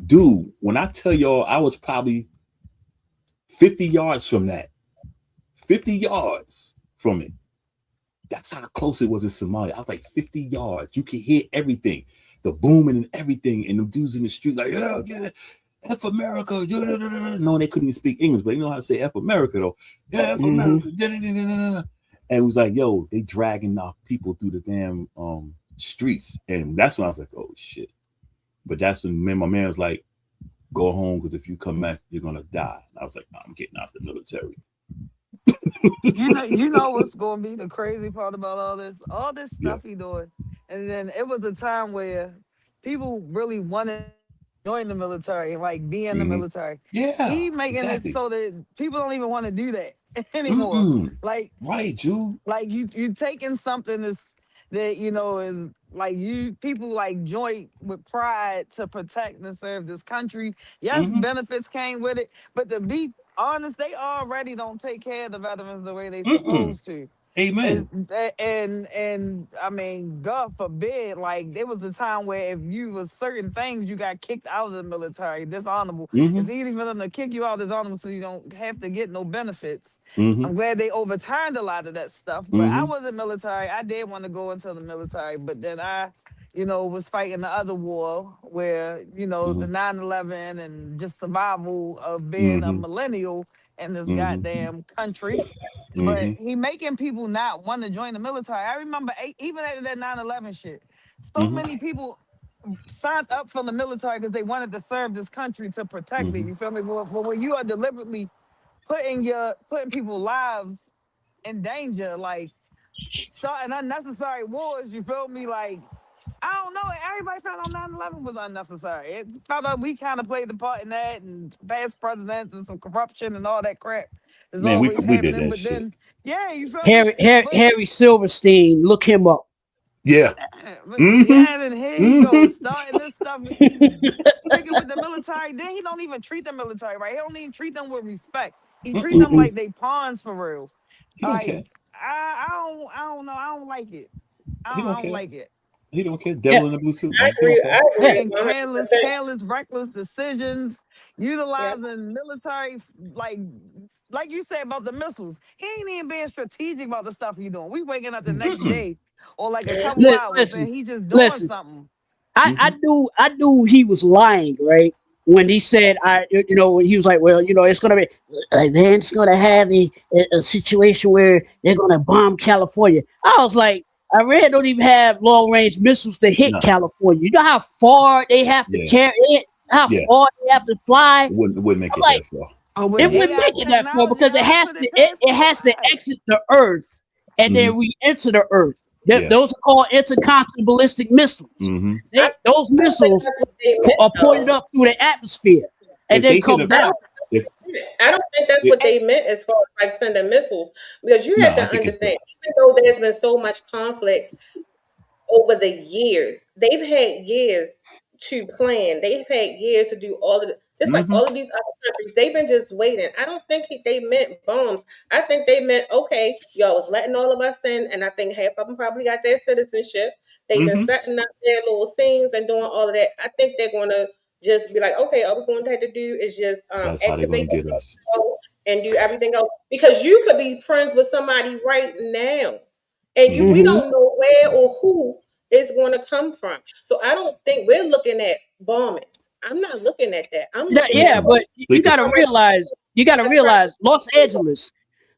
dude, when I tell y'all I was probably 50 yards from that. 50 yards from it. That's how close it was in Somalia. I was like 50 yards. You can hear everything. The booming and everything. And them dudes in the street like, yeah, F America. No, they couldn't even speak English, but you know how to say F America though. Yeah, F America. And it was like, yo, they dragging our people through the damn streets. And that's when I was like, oh shit. But that's when my man was like, go home because if you come back, you're gonna die. And I was like, nah, I'm getting out the military. You know what's gonna be the crazy part about all this stuff he doing. And then it was a time where people really wanted to join the military and like be in the military. Yeah, He making exactly. it so that people don't even want to do that anymore. Like right, Jude. like you taking something that is Like people like join with pride to protect and serve this country. Yes, Mm-hmm. benefits came with it, but to be honest, they already don't take care of the veterans the way they Mm-mm. supposed to. Amen. And I mean, God forbid, like there was a time where if you was certain things, you got kicked out of the military, dishonorable. Mm-hmm. It's easy for them to kick you out dishonorable, so you don't have to get no benefits. Mm-hmm. I'm glad they overturned a lot of that stuff, but I Mm-hmm. wasn't military. I did want to go into the military, but then I, was fighting the other war where, the 9/11 and just survival of being a Mm-hmm. millennial in this Mm-hmm. goddamn country. But Mm-hmm. he making people not want to join the military. I remember even after that 9/11 shit, so Mm-hmm. many people signed up for the military because they wanted to serve this country to protect it. Mm-hmm. You feel me? But when you are deliberately putting people's lives in danger, like starting unnecessary wars, you feel me? Like, I don't know. Everybody felt like 9/11 was unnecessary. It felt like we kind of played the part in that, and past presidents and some corruption and all that crap is Man, always we did happening. that But shit. then, yeah, you feel me? Harry, Harry, But, Harry Silverstein, look him up. Yeah. but Mm-hmm. yeah, then here he Mm-hmm. goes starting this stuff, sticking with the military. Then he don't even treat the military right. He don't even treat them with respect. He treat them Mm-mm. like they pawns for real. He don't care. Like I don't know. I don't like it. He don't I don't care. like it. He don't care. Yeah, Devil in the blue suit, I man. He agree. don't I care. agree yeah. with Making 100%. careless, reckless decisions, Yeah. utilizing military, like you said about the missiles. He ain't even being strategic about the stuff he doing. We waking up the next Mm-mm. day or like a Yeah. couple hours and Listen, he just doing listen. something. I Mm-hmm. knew he was lying, right? When he said, when he was like, well, it's gonna be, then it's gonna have a situation where they're gonna bomb California. I was like, Iran don't even have long range missiles to hit No. California. You know how far they have to Yeah. carry it, how Yeah. far they have to fly. It wouldn't make I'm it like, that far. Oh, with it No. wouldn't AI make it that far technology, because it how has could to it pass it through has to what? exit the Earth and Mm-hmm. then re-enter the Earth. Yeah. Those are called intercontinental ballistic missiles. Mm-hmm. Those I don't think missiles that's what they meant, are pointed though. up through the atmosphere and If then they hit come a I down. don't. if I don't think that's yeah, what they meant as far as like sending missiles, because you no, have to I think it's understand, good. even though there's been so much conflict over the years. They've had years to plan. They've had years to do all of the, just like Mm-hmm. all of these other countries. They've been just waiting. I don't think they meant bombs. I think they meant, okay, y'all was letting all of us in, and I think half of them probably got their citizenship. They've been Mm-hmm. setting up their little scenes and doing all of that. I think they're going to just be like, okay, all we're going to have to do is just That's how they're gonna activate the get us. protocol and do everything else, because you could be friends with somebody right now, and we Mm-hmm. Hmm. don't know where or who it's going to come from. So I don't think we're looking at bombings. I'm not looking at that. I'm Yeah, looking at yeah, Mm-mm. but you Sleeper got to all right, cells. realize, that's right.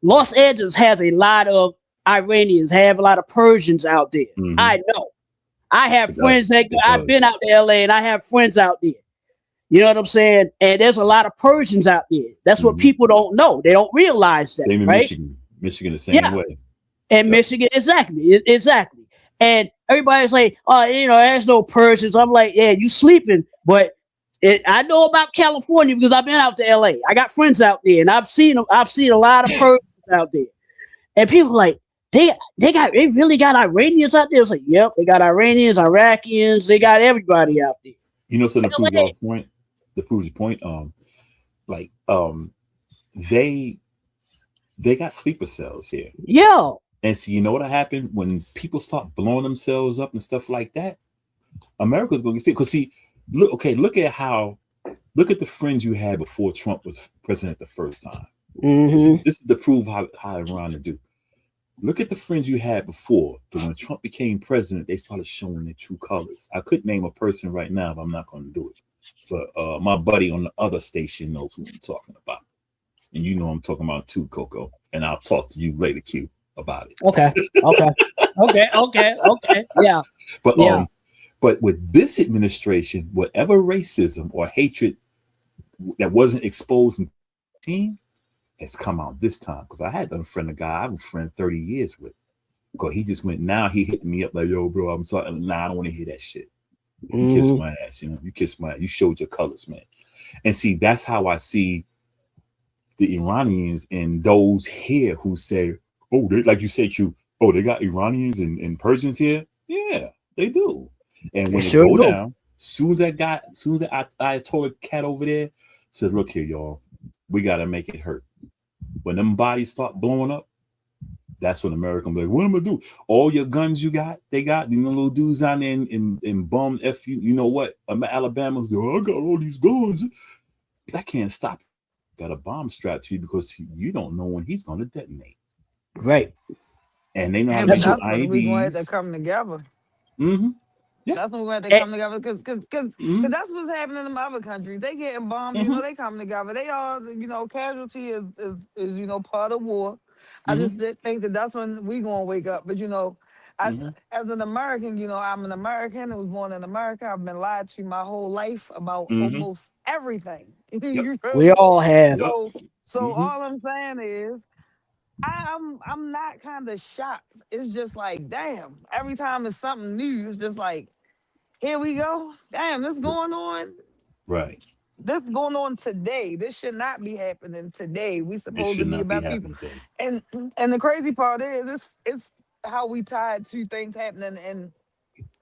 Los Angeles has a lot of Iranians, have a lot of Persians out there. Mm-hmm. I know. I have It friends does. that It I've been does. out to LA and I have friends out there. You know what I'm saying? And there's a lot of Persians out there. That's what Mm-hmm. people don't know. They don't realize that, Same in right? Michigan. Michigan the same Yeah. way. And Yep. Michigan, exactly. And everybody's like, oh, there's no Persians. I'm like, yeah, you sleeping, but I know about California because I've been out to LA. I got friends out there, and I've seen them. I've seen a lot of Persians out there, and people are like they really got Iranians out there. It's like, yep, they got Iranians, Iraqians, they got everybody out there. You know something to prove LA, y'all's point? To prove your point, like they got sleeper cells here. yeah, And see, you know what happened when people start blowing themselves up and stuff like that? America's going to see, because see, look at the friends you had before Trump was president the first time. mm-hmm. This is to prove how Iran to do. Look at the friends you had before, but when Trump became president, they started showing their true colors. I could name a person right now, but I'm not going to do it. But my buddy on the other station knows who I'm talking about. And you know I'm talking about too, Coco. And I'll talk to you later, Q, about it. Okay, yeah, But yeah. But with this administration, whatever racism or hatred that wasn't exposed in the team has come out this time. Because I had unfriend a guy I was friend 30 years with. Because he just went, now he hitting me up like, yo, bro, I'm sorry. Nah, I don't want to hear that shit. You kiss my ass, you kiss my ass. You showed your colors, man. And see, that's how I see the Iranians and those here who say, oh, they, like you said, Q, oh, they got Iranians and Persians here. Yeah, They do. And when They it sure go do. down, soon as that Ayatollah cat over there says, look here, y'all, we got to make it hurt. When them bodies start blowing up, that's when America will be like, what am I gonna do? All your guns they got, little dudes down there in bum F you know what? Alabama's like, I got all these guns. That can't stop. Got a bomb strapped to you because you don't know when he's gonna detonate. Right. And they know how to But make your that's when we're gonna have to IEDs. come together. Mm-hmm. Yeah. That's when we're gonna have to And, come together because that's what's happening in other countries. They getting bombed, they come together. They all, casualty is part of war. I just think that that's when we gonna wake up. But as an American, I'm an American. I was born in America. I've been lied to my whole life about almost everything. You feel we me? all have. So all I'm saying is, I'm not kind of shocked. It's just like, damn. Every time it's something new, it's just like, here we go. Damn, this going on. Right. This going on today. This should not be happening today. We It supposed to should be not be about people. happening today. And the crazy part is, it's how we tied to things happening in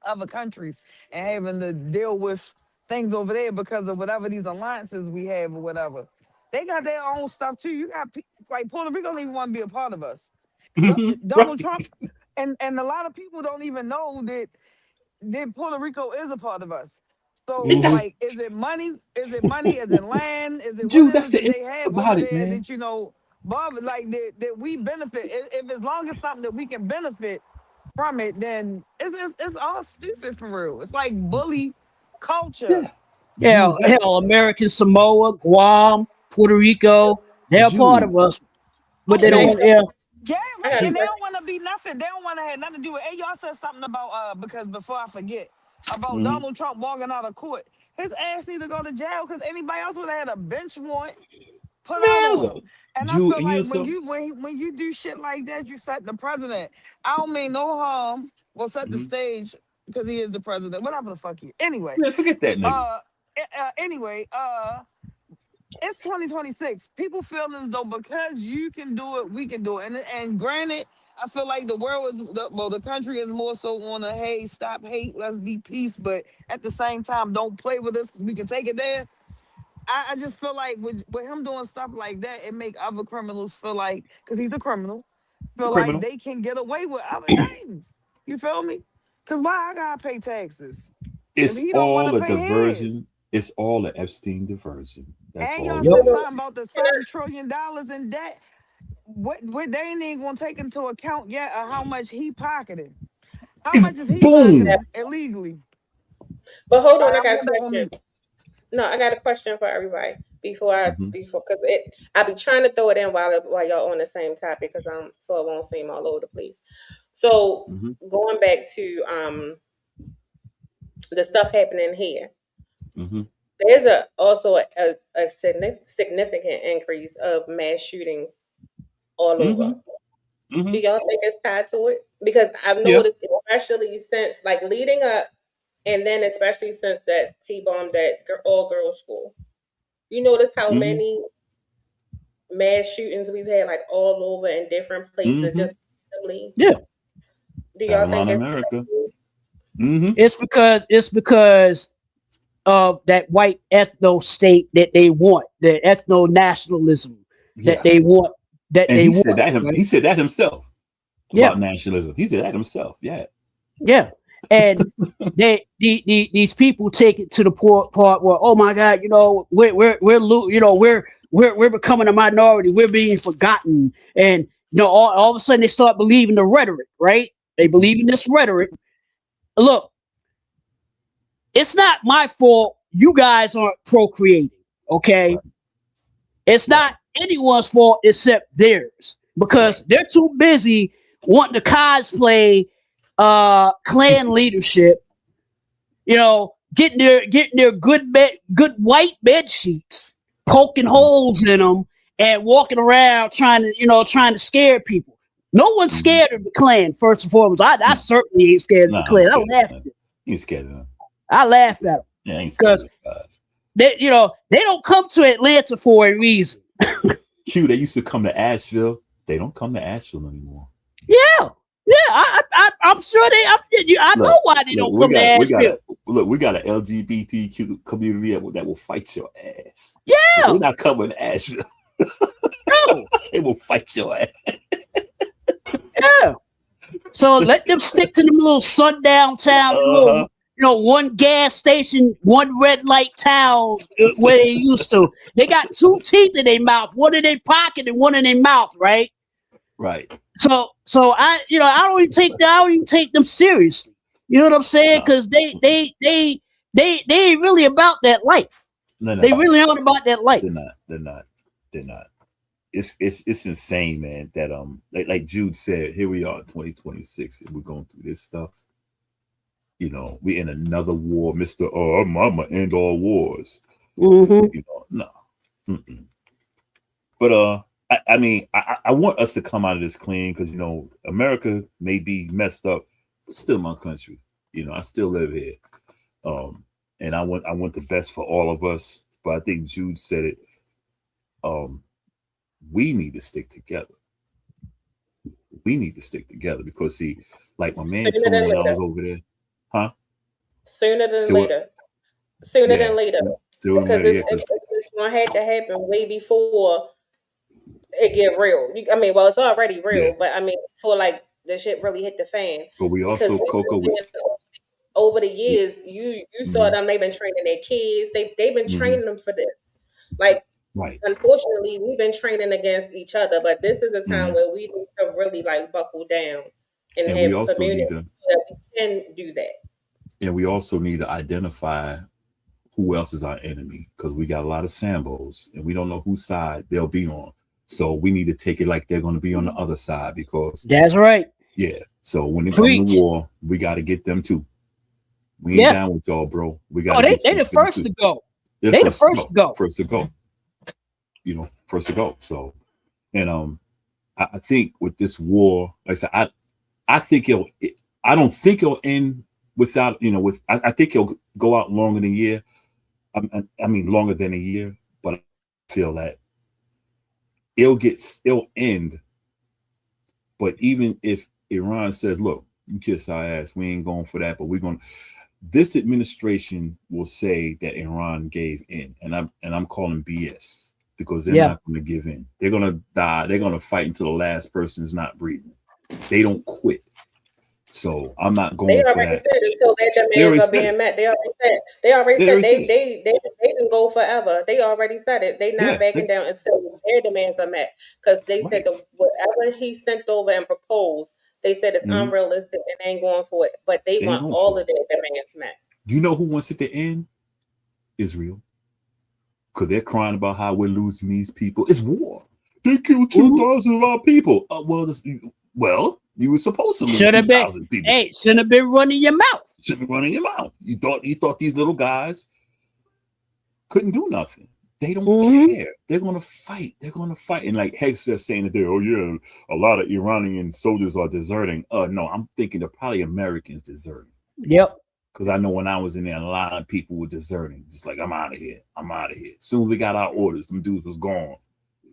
other countries and having to deal with things over there because of whatever these alliances we have or whatever. They got their own stuff too. You got like Puerto Rico don't even want to be a part of us. Donald Right. Trump and a lot of people don't even know that Puerto Rico is a part of us. So That's, like, is it money? Is it money? Is it land? Is it what dude, it that's is the that end they have over about it, there man. that Bob, like that we benefit? If as long as something that we can benefit from it, then it's all stupid for real. It's like bully culture. Yeah. Hell, Jude, that American Samoa, Guam, Puerto Rico, they're a part Jude, of us, but they Oh Can I don't ask want you, yeah. yeah, I right. got a And Jude. they question. don't want to be nothing. They don't want to have nothing to do with. Hey, y'all said something about because before I forget about Mm-hmm. Donald Trump walking out of court. His ass need to go to jail because anybody else would have had a bench warrant put out Man, on him. look, And I Jude, feel and you know like when something? you do shit like that, you set the president. I don't mean no harm. Well, set the Mm-hmm. stage because he is the president. Whatever the fuck he. Anyway, Man, forget that nigga. uh, anyway, it's 2026. People feel as though because you can do it, we can do it. And granted, I feel like the world is the country is more so on a hey, stop hate, let's be peace. But at the same time, don't play with us because we can take it there. I just feel like with him doing stuff like that, it make other criminals feel like because he's a criminal, He's a feel like criminal. they can get away with other things. You feel me? Because why I gotta pay taxes if It's he don't want all to a pay his? diversion. It's all an Epstein diversion. That's And all y'all it said Yep. something is. about the Can I, $7 trillion in debt. What they ain't even gonna take into account yet of how much he pocketed. How It's much is he yeah. boom. pocketing illegally? But hold All on, right, I I'm got a going back on question. mute. No, I got a question for everybody Mm-hmm. before because I be trying to throw it in while y'all on the same topic because I'm so it won't seem all over the place. So Mm-hmm. going back to the stuff happening here, Mm-hmm. there's a significant increase of mass shootings all Mm-hmm. over. Mm-hmm. Do y'all think it's tied to it? Because I've Yeah. noticed, especially since like leading up, and then especially since that he bombed that all girls school. You notice how Mm-hmm. many mass shootings we've had like all over in different places Mm-hmm. just recently. Yeah. Do y'all think Babylon, it's America. Mm-hmm. It's because of that white ethno state that they want, the ethno nationalism that Yeah. they want, And right? he said that himself Yeah, about nationalism. He said that himself. Yeah. yeah. And these people take it to the part where, oh my God, we're becoming a minority, we're being forgotten, and all of a sudden they start believing the rhetoric, right? They Mm-hmm. believe in this rhetoric. Look, it's not my fault you guys aren't procreating, okay? Right. It's Right. not anyone's fault except theirs Right. because they're too busy wanting to cosplay clan leadership, getting their good white bed sheets, poking Mm-hmm. holes in them, and walking around trying to scare people. No one's Mm-hmm. scared of the Klan. First and foremost, I No. certainly ain't scared of the Nah, I ain't Klan. scared of that. I ain't scared of them. I laugh at them Yeah, I ain't scared of because those guys. they don't come to Atlanta for a reason. Q, they used to come to Asheville. They don't come to Asheville anymore. Yeah, I'm sure they. I know Look, why they look, don't come to Asheville. we got an LGBTQ community that will fight your ass. Yeah, so they're not coming to Asheville. no, They will fight your ass. yeah. So let them stick to them little sundown towns, little, one gas station, one red light town where they used to. They got two teeth in their mouth, one in their pocket and one in their mouth, right? Right. So I don't even take them seriously. You know what I'm saying? No. Because they ain't really about that life. They really aren't about that life. They're not. It's insane, man. That like Jude said, here we are, 2026, and we're going through this stuff. We're in another war, Mister. Oh, I'm gonna end all wars. Mm-hmm. No. Mm-mm. But I mean, I want us to come out of this clean because America may be messed up, but still my country. I still live here, and I want the best for all of us. But I think Jude said it. We need to stick together. We need to stick together because see, like my man told me when I was over there, huh? Sooner than later. Sooner than later. Because this one had to happen way before it get real. It's already real, but before like the shit really hit the fan. But we also, Coco, over the years, you saw them. They've been training their kids. They've been training them for this. Like, right. Unfortunately, we've been training against each other, but this is a time where we need to really like buckle down and have we also community so that we can do that. And we also need to identify who else is our enemy because we got a lot of Sambos and we don't know whose side they'll be on. So we need to take it like they're going to be on the other side because that's right. Yeah. So when it comes to war, we got to get them too. We ain't down with y'all, bro. We got. They the first to go. They the first to go. First to go. First to go. So, and I think with this war, like I said, I think I don't think it'll end without I think it'll go out longer than a year. I mean longer than a year, but I feel that it'll end. But even if Iran says, "Look, you kiss our ass, we ain't going for that," but we're going. This administration will say that Iran gave in, and I'm calling BS. Because they're not going to give in. They're going to die. They're going to fight until the last person is not breathing. They don't quit. So I'm not going for that. They already said until their demands are being met. They already said they can go forever. They already said it. They not backing down until their demands are met. Because they said whatever he sent over and proposed, they said it's unrealistic and they ain't going for it. But they want all of their demands met. You know who wants it to end? Israel. Because they're crying about how we're losing these people. It's war. They killed 2,000 of our people. Well, you were supposed to lose 2,000 people. Hey, shouldn't have been running your mouth. Shouldn't be running your mouth. You thought these little guys couldn't do nothing. They don't care. They're gonna fight. They're gonna fight. And like Hex was saying today, oh yeah, a lot of Iranian soldiers are deserting. No, I'm thinking they're probably Americans deserting. Yep. Because I know when I was in there, a lot of people were deserting. Just like, I'm out of here. I'm out of here. Soon as we got our orders, them dudes was gone.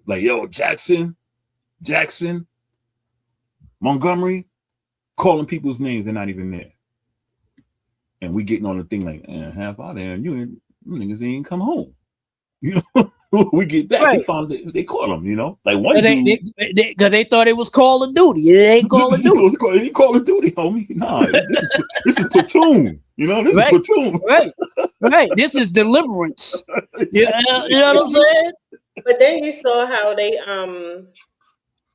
Like, yo, Jackson, Montgomery, calling people's names. They're not even there. And we getting on the thing like, half out there, and you niggas ain't come home. We get back, we found they caught them, like one dude. Because they thought it was Call of Duty. It ain't Call of Duty. It ain't Call of Duty, homie. Nah, this is Platoon. This is Platoon. Right. This is Deliverance. You know what I'm saying? But then you saw how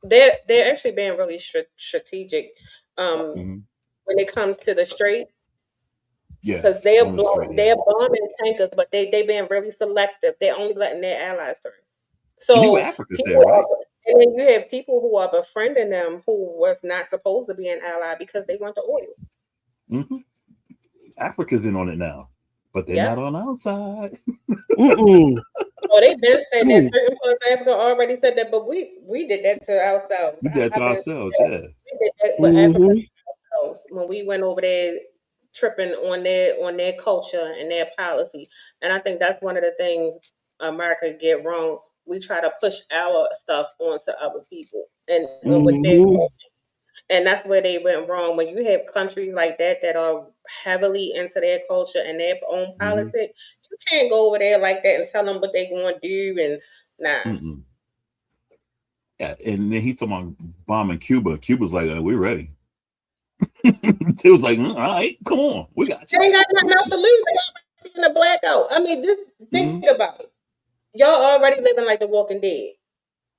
they're actually being really strategic when it comes to the Strait. Yeah, because they're bombing tankers, but they being really selective. They're only letting their allies through. So Africa said, right? And then you have people who are befriending them who was not supposed to be an ally because they want the oil. Africa's in on it now, but they're not on our side. So they've been saying that certain parts of Africa already said that, but we did that to ourselves. We did that to ourselves, We did that with Africa ourselves when we went over there tripping on their culture and their policy. And I think that's one of the things America get wrong. We try to push our stuff onto other people and with their culture. And that's where they went wrong. When you have countries like that that are heavily into their culture and their own politics, you can't go over there like that and tell them what they're going to do. And nah. Mm-mm. Yeah, and then he talking about bombing Cuba. Cuba's like, we're ready. It was like, all right, come on, we got you. They ain't got nothing else to lose. They already in the blackout. I mean, just think about it. Y'all already living like the Walking Dead.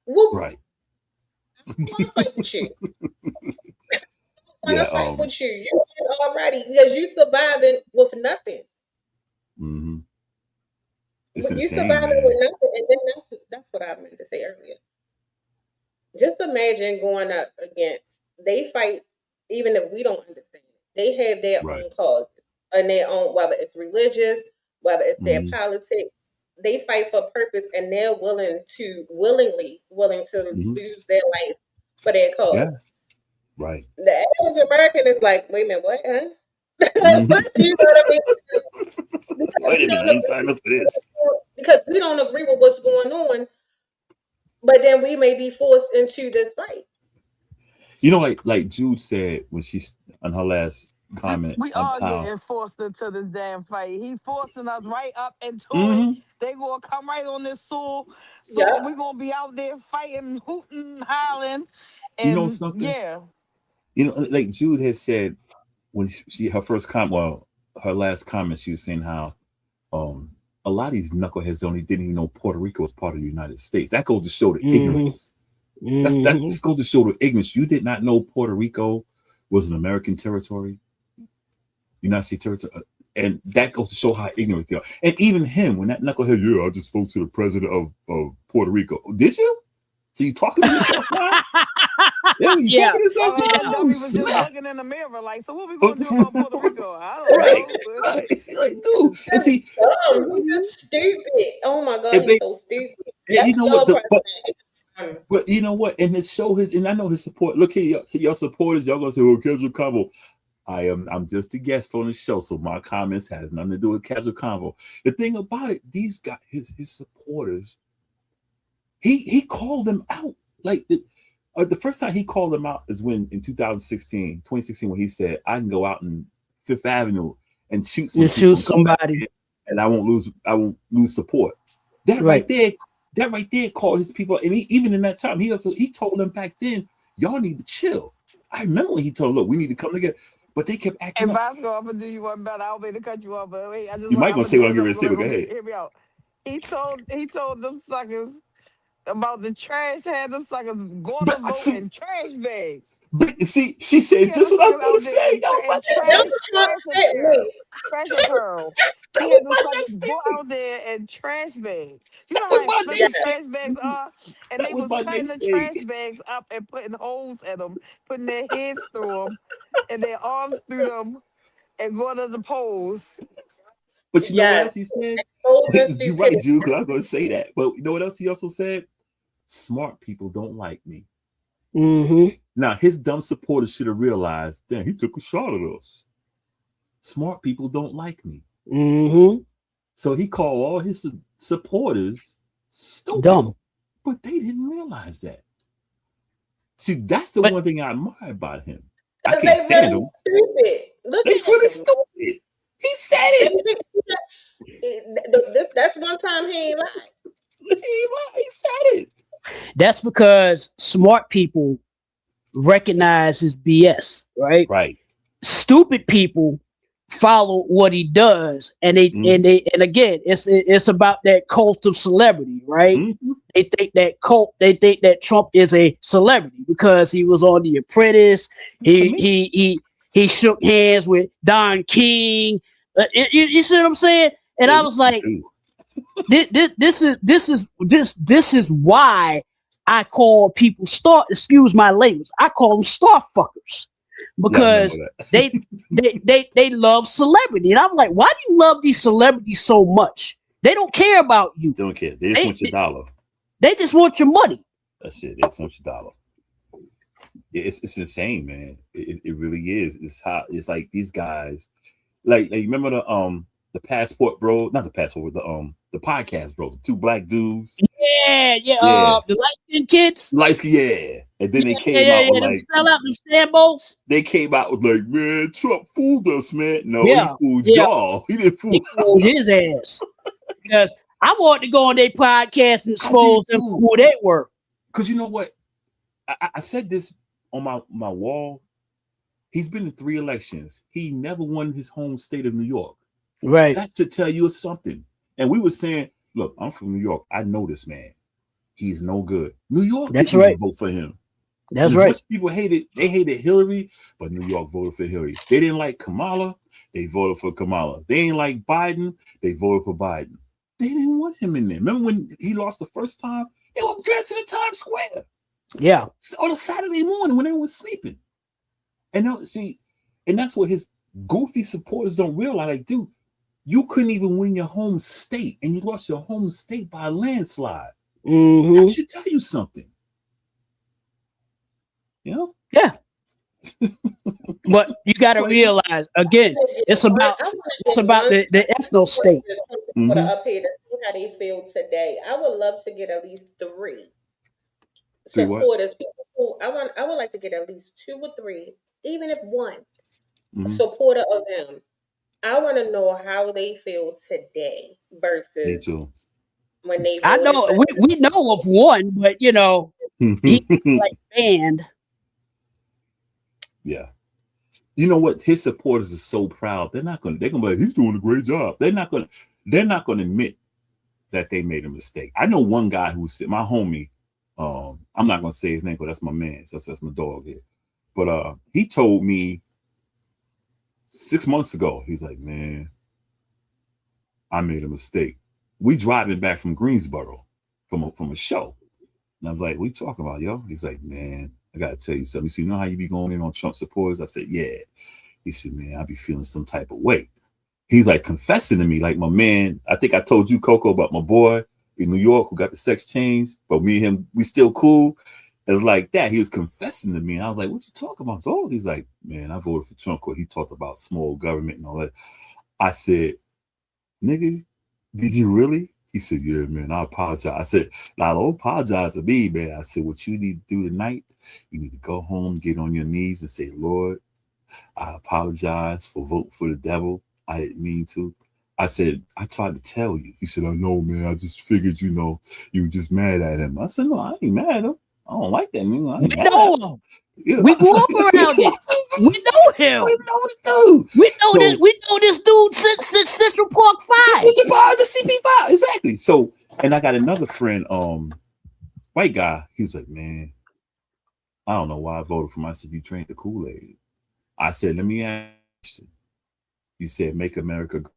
Whoop. Right. I want to fight with you. I want Yeah. to fight with you. You already because you surviving with nothing. Mm-hmm. It's You insane, surviving man. with nothing, and then that's what I meant to say earlier. Just imagine going up against. They fight even if we don't understand it. They have their Right. own causes and their own, whether it's religious, whether it's their Mhm. politics. They fight for purpose, and they're willingly willing to Mhm. lose their life for their cause. Yeah. Right. The average American is like, wait a minute, what? Huh? Mhm. You know what I mean? Because Wait we a minute, don't I ain't signed up for this. because we don't agree with what's going on, but then we may be forced into this fight. You know, like Jude said when she's on her last comment We of all how getting forced into this damn fight. He forcing us right up into it. Mhm. They gonna come right on this soil. Yeah. So we gonna be out there fighting, hooting, hollering, you know and something? yeah. You know, like Jude has said when she her first comment, well, her last comment, she was saying how a lot of these knuckleheads only didn't even know Puerto Rico was part of the United States. That goes to show the ignorance. That just goes to show the ignorance. You did not know Puerto Rico was an American territory, United States territory, and that goes to show how ignorant they are. And even him, when that knucklehead, yeah, I just spoke to the president of Puerto Rico. Did you? So you talking to yourself now? Yeah, you Yeah. talking to yourself That now? dummy was just Snap. looking in the mirror like, so what we gonna do about Puerto Rico? I don't Right, know. right, dude. And see, He's just stupid. Oh my god, if he's they, so stupid. and you That's know your what, president. but you know what, and it show his, and I know his support. Look here, your supporters. Y'all gonna say, "Oh, casual convo." I'm just a guest on the show, so my comments has nothing to do with casual convo. The thing about it, these guys, his supporters, he called them out. Like the first time he called them out is when in 2016, when he said, "I can go out in Fifth Avenue and shoot some You people shoot somebody. and I won't lose support." That Right. right there called his people. And even in that time, he told them back then, y'all need to chill. I remember when he told them, look, we need to come together. But they kept acting And up. Vasco, I'm gonna do you one better. I don't mean to cut you off, but wait, You might I'm gonna gonna say do what I'm it. getting ready to say, but go ahead. Hear me out. He told them suckers about the trash, had them suckers going to vote in trash bags. But see, she said just what I was gonna say. That was my Trash apparel. He had them suckers go out there and trash bags. You know how expensive trash bags are? And they was cutting the trash bags up and putting holes in them, putting their heads through them and their arms through them and going to the polls. But you know what else he said? You're right, Jude, because I was gonna say that. But you know what else he also said? Smart people don't like me. Mm-hmm. Now his dumb supporters should have realized, damn, he took a shot at us. Smart people don't like me. Mm-hmm. So he called all his supporters stupid. Dumb. But they didn't realize that. See, that's the one thing I admire about him. I can't stand him. Stupid. Look they at really him. Stupid. He said it. That's one time he ain't lied. He said it. That's because smart people recognize his BS, right? Right. Stupid people follow what he does, and and again, it's about that cult of celebrity, right? Mm-hmm. They think that Trump is a celebrity because he was on The Apprentice. He shook hands with Don King. You see what I'm saying? And I was like, this is why I call people excuse my language, I call them star fuckers, because they love celebrity. And I'm like, why do you love these celebrities so much? They don't care about you. They don't care. They just want your dollar. They just want your money. That's it. They just want your dollar. It's insane, man. It really is. It's like these guys, like remember the passport bro, not the passport, the podcast bro, the two black dudes. Yeah. The light skinned kids. Yeah. And then they came out with like, sell out the shambles. they came out with like, man, Trump fooled us, man. No, he Yeah, fooled yeah. y'all. He didn't fool. He fooled his ass. Because I wanted to go on their podcast and expose them for who they were. Because you know what? I said this on my wall. He's been in 3 elections. He never won his home state of New York. Right. That should tell you something. And we were saying, look, I'm from New York. I know this man. He's no good. New York didn't even vote for him. That's right. People hated Hillary, but New York voted for Hillary. They didn't like Kamala. They voted for Kamala. They didn't like Biden. They voted for Biden. They didn't want him in there. Remember when he lost the first time? They were dressed in Times Square. Yeah. On a Saturday morning when everyone was sleeping. And now, see, and that's what his goofy supporters don't realize. Like, dude, you couldn't even win your home state, and you lost your home state by a landslide. Mm-hmm. That should tell you something. You know? Yeah. But you got to realize, again, it's about the ethno state. For the up here to see how they feel today. I would love to get at least 3 supporters. I would like to get at least 2 or 3, even if one supporter of them. I want to know how they feel today versus when they. I know we know of one, but you know, he's like banned. Yeah. You know what? His supporters are so proud. They're gonna be like, he's doing a great job. They're not gonna admit that they made a mistake. I know one guy who said, my homie, I'm not gonna say his name, but that's my man. So that's my dog here. But he told me 6 months ago, he's like, man, I made a mistake. We driving back from Greensboro from a show. And I was like, what you talking about, yo? He's like, man, I gotta tell you something. You know how you be going in on Trump supporters? I said, yeah. He said, man, I be feeling some type of way. He's like confessing to me, like my man. I think I told you, Coco, about my boy in New York who got the sex change, but me and him, we still cool. It's like that. He was confessing to me. And I was like, what you talking about, dog? He's like, man, I voted for Trump because he talked about small government and all that. I said, nigga, did you really? He said, yeah, man, I apologize. I said, now don't apologize to me, man. I said, what you need to do tonight, you need to go home, get on your knees and say, Lord, I apologize for voting for the devil. I didn't mean to. I said, I tried to tell you. He said, I know, man. I just figured, you know, you were just mad at him. I said, no, I ain't mad at him. I don't like that nigga. We know him. Yeah. We grew up around it. We know him. We know this dude. We know this dude since Central Park 5. The CP5, exactly. So, and I got another friend, white guy. He's like, man, I don't know why I voted for him. I said, you drank the Kool-Aid. I said, let me ask you. You said, make America great.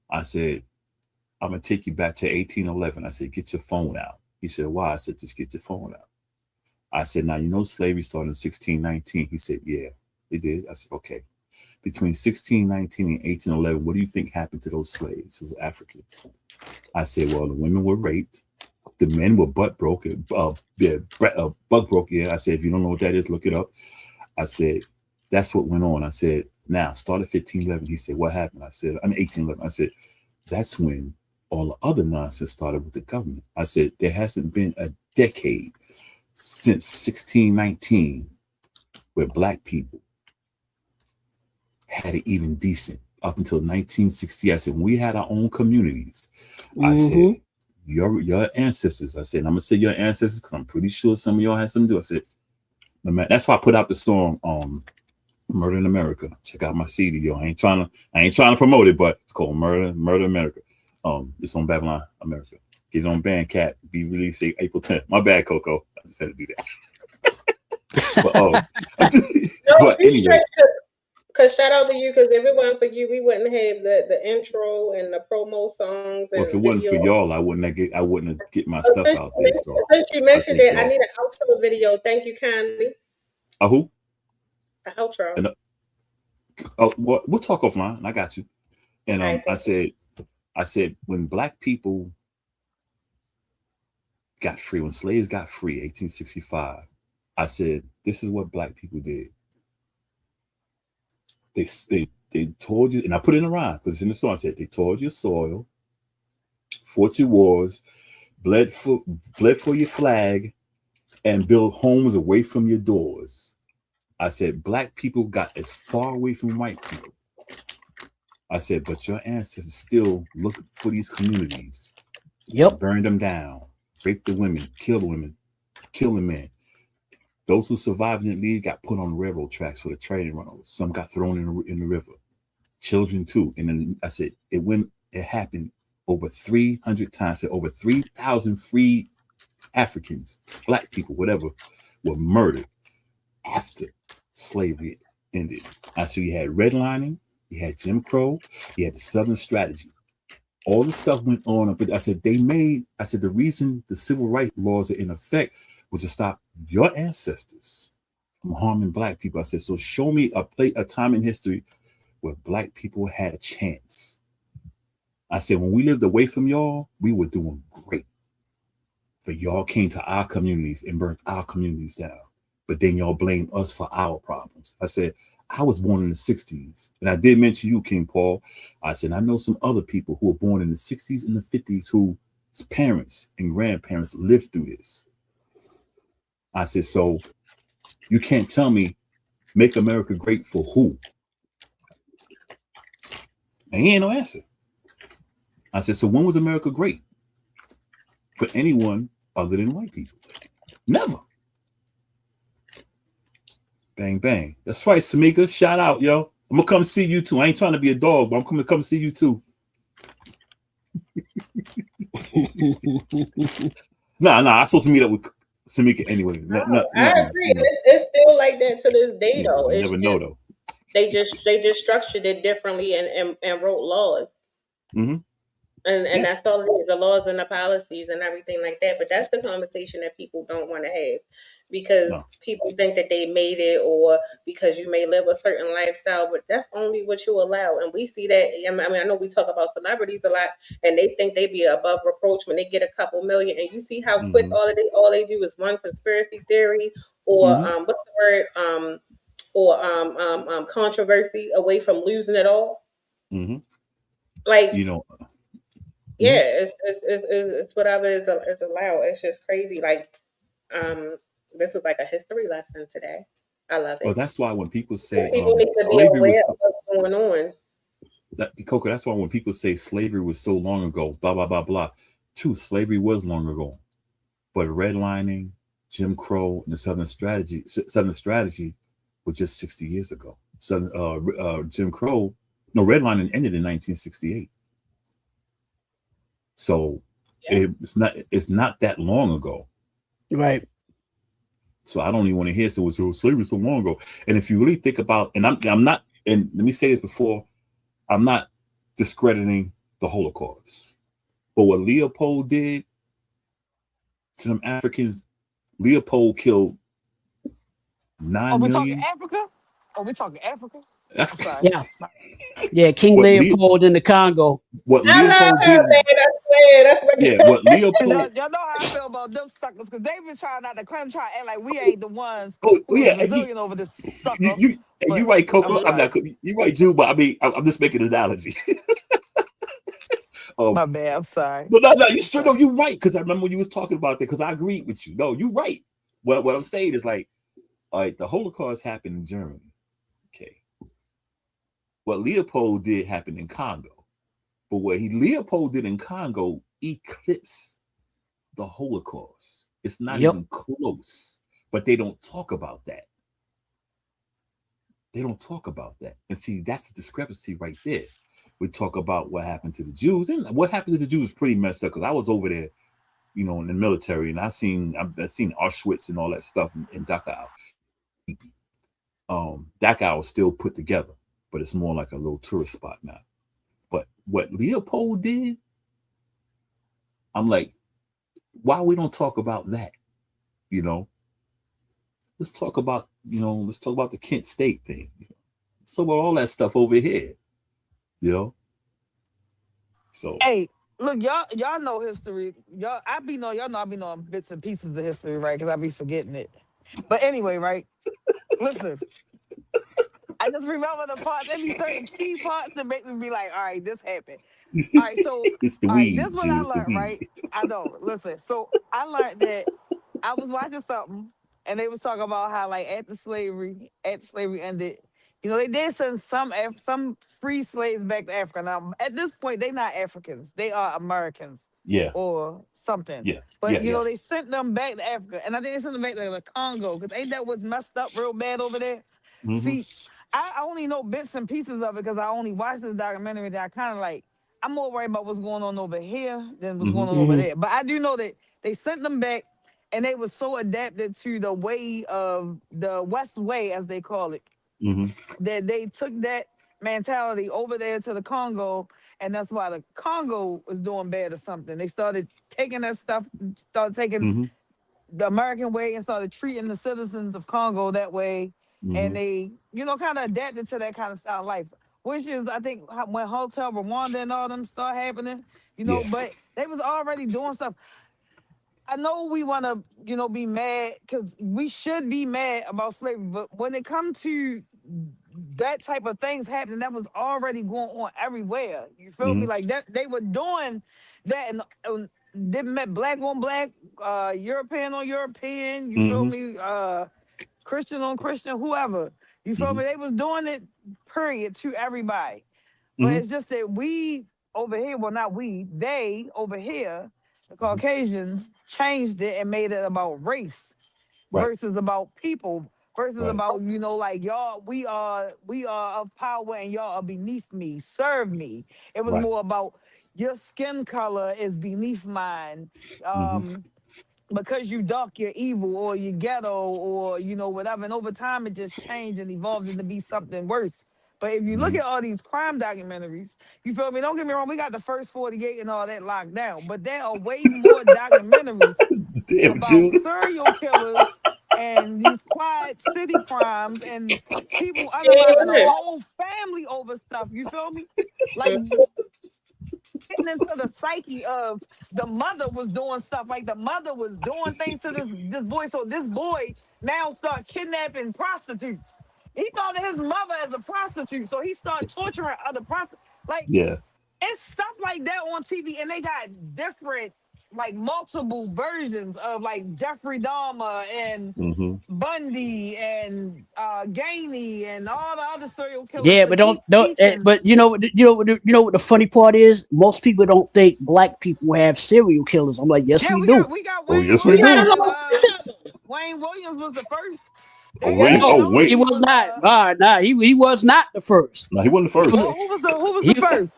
I said, I'm going to take you back to 1811. I said, get your phone out. He said, why? I said, just get your phone out. I said, now, you know, slavery started in 1619. He said, yeah, it did. I said, okay. Between 1619 and 1811, what do you think happened to those slaves as Africans? I said, well, the women were raped. The men were butt broke. Butt broke, yeah. I said, if you don't know what that is, look it up. I said, that's what went on. I said, now, start at 1511. He said, what happened? I said, I'm 1811. I said, that's when all the other nonsense started with the government. I said, there hasn't been a decade since 1619 where black people had it even decent. Up until 1960, I said, when we had our own communities, I said, your ancestors, I said, and I'm going to say your ancestors because I'm pretty sure some of y'all had something to do. I said, that's why I put out the song, Murder in America. Check out my CD, yo. I ain't trying to promote it, but it's called Murder America. It's on Babylon America. Get it on Bandcamp. Be released April 10th. My bad, Coco. I just had to do that. But anyway. Because shout out to you, because if it wasn't for you, we wouldn't have the intro and the promo songs. Well, if it wasn't for y'all, I wouldn't have get my stuff out there. So since you mentioned it, I need an outro video. Thank you kindly. Who? An outro. We'll talk offline. I got you. And I said when black people got free, when slaves got free, 1865, I said, this is what black people did. They told you, and I put it in a rhyme because it's in the song. I said, they told your soil, fought your wars, bled for your flag, and build homes away from your doors. I said, black people got as far away from white people. I said, but your ancestors still look for these communities, burn them down, rape the women, kill the men. Those who survived and didn't leave got put on railroad tracks for the train runovers. Some got thrown in the river. Children too. And then I said, it happened over 300 times. I said, over 3,000 free Africans, black people, whatever, were murdered after slavery ended. I said, you had redlining, you had Jim Crow, you had the Southern strategy. All the stuff went on. But I said, the reason the civil rights laws are in effect was to stop your ancestors from harming black people. I said, so show me a time in history where black people had a chance. I said, when we lived away from y'all, we were doing great. But y'all came to our communities and burnt our communities down. But then y'all blame us for our problems. I said, I was born in the 60s. And I did mention you, King Paul. I said, I know some other people who were born in the 60s and the 50s whose parents and grandparents lived through this. I said, so you can't tell me make America great for who? And he ain't no answer. I said, so when was America great? For anyone other than white people? Never. Bang, bang. That's right, Samika. Shout out, yo. I'm going to come see you too. I ain't trying to be a dog, but I'm going to come see you too. Nah, I'm supposed to meet up with Samika anyway. I agree. It's still like that to this day, though. You never know, though. They just structured it differently and wrote laws. Mm-hmm. And that's all it is, the laws and the policies and everything like that. But that's the conversation that people don't want to have, because people think that they made it, or because you may live a certain lifestyle, but that's only what you allow. And we see that. I mean, I know we talk about celebrities a lot, and they think they be above reproach when they get a couple million, and you see how quick all they do is one conspiracy theory or what's the word or controversy away from losing it all. Like, you know. Yeah, it's whatever is allowed. It's just crazy. Like, this was like a history lesson today. I love it. Well, that's why when people say people need to be aware of what's going on. Coco, that's why when people say slavery was so long ago, blah blah blah blah. True, slavery was long ago, but redlining, Jim Crow, and the Southern strategy was just 60 years ago. Jim Crow, redlining ended in 1968. So it's not that long ago. Right. So I don't even want to hear slavery so long ago. And if you really think about, and I'm not, and let me say this before, I'm not discrediting the Holocaust. But what Leopold did to them Africans, Leopold killed 9 million. Are we talking Africa? Yeah, King Leopold in the Congo. What Leopold did. What Leopold. Y'all know how I feel about them suckers, because they've been trying not to claim, trying to act like we ain't the ones Brazilian over this sucker. You're right, Coco. I'm not. You're right, Jew. But I mean, I'm just making an analogy. My bad. I'm sorry. But no, you straight. No, you're right. Because I remember when you was talking about that. Because I agreed with you. No, you're right. What I'm saying is like, all right, the Holocaust happened in Germany. Okay. What Leopold did happened in Congo. But what Leopold did in Congo eclipsed the Holocaust. It's not even close. But they don't talk about that. They don't talk about that. And see, that's the discrepancy right there. We talk about what happened to the Jews. And what happened to the Jews is pretty messed up, because I was over there, in the military, and I've seen Auschwitz and all that stuff in Dachau. Dachau was still put together, but it's more like a little tourist spot now. But what Leopold did, I'm like, why we don't talk about that? Let's talk about, the Kent State thing. Let's talk about all that stuff over here. So hey, look, y'all know history. Y'all know I be knowing bits and pieces of history, right? Because I be forgetting it. But anyway, right? Listen, I just remember the parts. There be certain key parts that make me be like, all right, this happened. All right, so it's the weed. This is what I learned, right? I know. Listen, so I learned that I was watching something, and they was talking about how like after slavery ended, you know, they did send some free slaves back to Africa. Now at this point, they not Africans; they are Americans Yeah, or something. yeah, But yeah, you yeah. know, they sent them back to Africa, and I think they sent them back to the Congo because ain't that what's messed up real bad over there? Mm-hmm. See, I only know bits and pieces of it because I only watched this documentary that I kind of like. I'm more worried about what's going on over here than what's Mm-hmm. going on over Hmm. there. But I do know that they sent them back and they were so adapted to the way of the West Way, as they call it, Mm-hmm. that they took that mentality over there to the Congo, and that's why the Congo was doing bad or something. They started taking that stuff, started taking Mm-hmm. the American way and started treating the citizens of Congo that way. Mm-hmm. And they, you know, kind of adapted to that kind of style of life, which is, I think, when Hotel Rwanda and all them start happening, you know, Yeah. but they was already doing stuff. I know we want to, you know, be mad because we should be mad about slavery, but when it comes to that type of things happening, that was already going on everywhere. You feel Mm-hmm. me? Like that, they were doing that, and they met black on black, European on European. You feel Mm-hmm. me? Christian on Christian, whoever. You feel Mm-hmm. me? They was doing it, period, to everybody. But Mm-hmm. it's just that we over here, well, not we, they over here, the Mm-hmm. Caucasians, changed it and made it about race Right. versus about people, versus Right. about, you know, like y'all, we are of power and y'all are beneath me. Serve me. It was Right. more about your skin color is beneath mine. Mm-hmm. Because you dark, you're evil, or you ghetto, or you know, whatever. And over time it just changed and evolved into be something worse. But if you look Mm-hmm. at all these crime documentaries, you feel me? Don't get me wrong, we got the first 48 and all that locked down. But there are way more documentaries Damn, about Jude. serial killers and these quiet city crimes and people unaliving a Amen. whole family over stuff. You feel me? Like getting into the psyche of the mother was doing stuff like the mother was doing things to this boy. So this boy now start kidnapping prostitutes. He thought of his mother as a prostitute, so he started torturing other prostitutes. Like Yeah. it's stuff like that on TV, and they got different, like multiple versions of like Jeffrey Dahmer and Mm-hmm. Bundy and Gainey and all the other serial killers Yeah, to but don't keep don't. teaching. But you know what the funny part is? Most people don't think black people have serial killers. I'm like, yes, Yeah, we we do. got we got Oh, Wayne yes, we We got a do. Williams and whole bunch of them. Wayne Williams was the first. Oh, They Wayne. actually No, Oh, told he he wait. was was not. Nah, he was not the first. No, he wasn't the It was first. who was the he. first?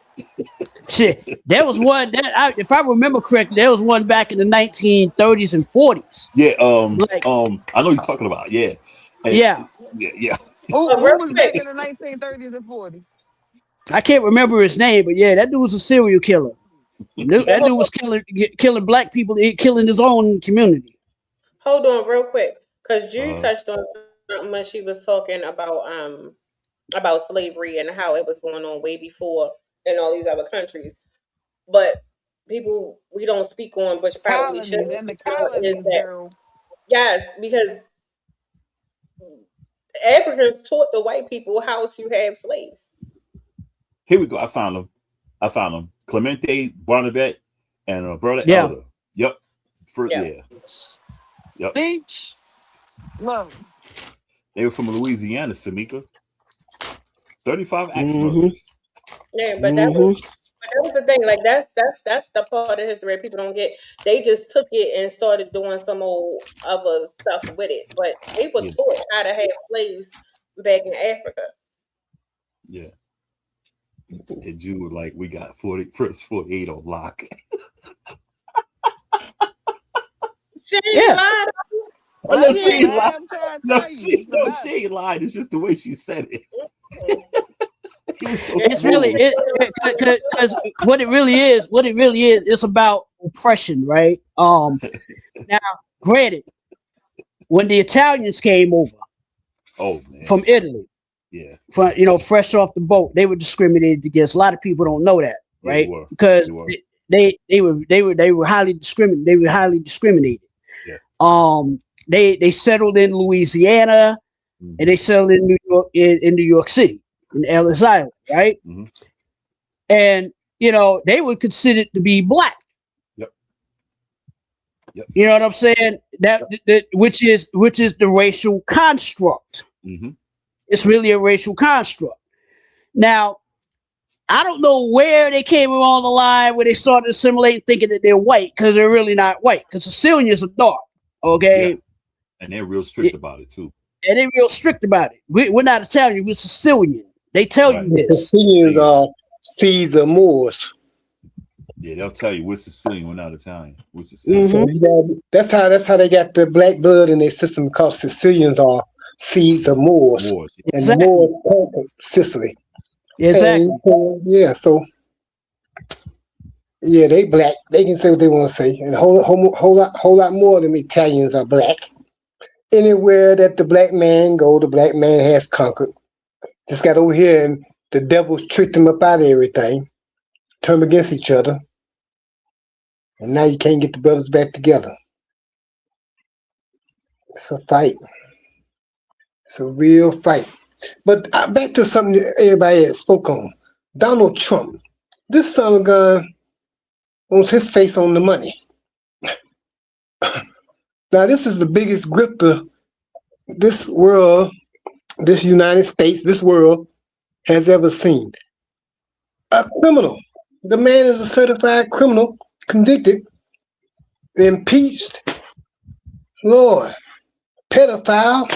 Shit, there was one if I remember correctly, there was one back in the 1930s and 40s. Yeah. Like, I know you're talking about. Yeah. And, yeah, yeah. Yeah. Who Real was back quick, in the 1930s and 40s? I can't remember his name, but yeah, that dude was a serial killer. That dude was killing black people, killing his own community. hold on real quick, because Jude Uh. touched on something when she was talking about slavery and how it was going on way before in all these other countries. But people we don't speak on, which probably we should Colonies and the speak on, is colonies, that girl. yes, because Africans taught the white people how to have slaves. Here we go. I found them. Clemente Barnabet and brother Yeah. Elder. Yep. Yeah. Yeah. Yep. Beach. Look, They were from Louisiana, Samika. 35 axe Hmm. murders. Yeah, Hmm. but that was the thing. Like that's the part of history people don't get. They just took it and started doing some old other stuff with it. But they were Yeah. taught how to have slaves back in Africa. Yeah. And you were like, we got 48 on lock. She ain't Yeah. lied. Oh, no, I she ain't ain't lying. lying. I'm trying to No, tell you, it's the she best. ain't lying. It's just the way she said it. It was so It's really smooth. because what it really is, it's about oppression, right? Now, granted, when the Italians came over Oh man. from Italy, Yeah. fresh off the boat, they were discriminated against. A lot of people don't know that, Yeah, they right? were. Because They were. they were highly discriminated. They were highly discriminated. Yeah. They settled in Louisiana Mhm. and they settled in New York, in New York City, in Ellis Island, right? Mhm. And they were considered to be black. Yep. Yep. You know what I'm saying? Which is the racial construct. Mm-hmm. It's really a racial construct. Now, I don't know where they came along the line where they started assimilating, thinking that they're white, because they're really not white. Because Sicilians are dark, okay? Yeah. And they're real strict about it too. And they're real strict about it. We're not Italian, we're Sicilian. They tell you The this. Sicilians are Caesar Moors. Yeah, they'll tell you we're Sicilian, we're not Italian. We're Sicilian. So that's how they got the black blood in their system, because Sicilians are Caesar Moors. And the Exactly. Moors conquered Sicily. Exactly. And so they black. They can say what they want to say, and a whole lot more of them Italians are black. Anywhere that the black man go, the black man has conquered. Just got over here, and the devils tricked them up out of everything, turned them against each other, and now you can't get the brothers back together. It's a fight. It's a real fight. But back to something that everybody else spoke on. Donald Trump. This son of a gun wants his face on the money. Now, this is the biggest grifter this world, this United States, this world has ever seen. A criminal. The man is a certified criminal, convicted, impeached, Lord, pedophile,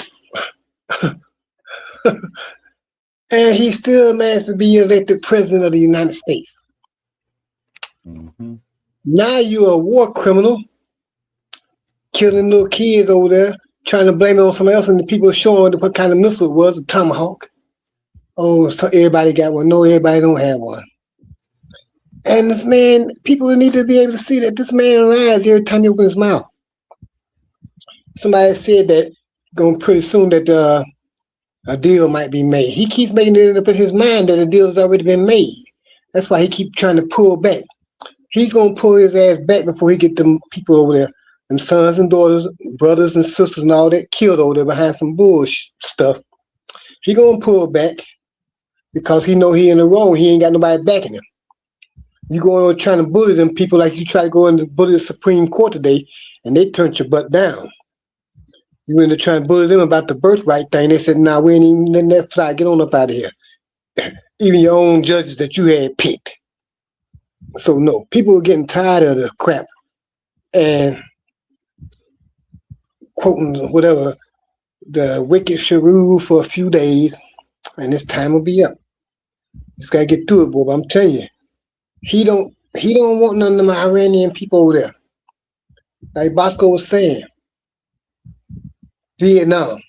and he still managed to be elected president of the United States. Mm-hmm. Now you're a war criminal, killing little kids over there, trying to blame it on somebody else, and the people showing what kind of missile it was, a Tomahawk. Oh, so everybody got one. No, everybody don't have one. And this man, people need to be able to see that this man lies every time he opens his mouth. Somebody said that going pretty soon that a deal might be made. He keeps making it up in his mind that a deal has already been made. That's why he keeps trying to pull back. He's going to pull his ass back before he get them people over there, them sons and daughters, brothers and sisters and all that killed over there behind some bullshit stuff. He going to pull back because he know he in the wrong. He ain't got nobody backing him. You going over trying to bully them people like you try to go in to bully the Supreme Court today, and they turned your butt down. You went to try and bully them about the birthright thing. They said, nah, we ain't even letting that fly. Get on up out of here. Even your own judges that you had picked. So, no, people are getting tired of the crap. And quoting whatever, the wicked shall rule for a few days, and this time will be up. Just got to get through it, boy. But I'm telling you, he don't want none of them Iranian people over there. Like Bosco was saying, Vietnam,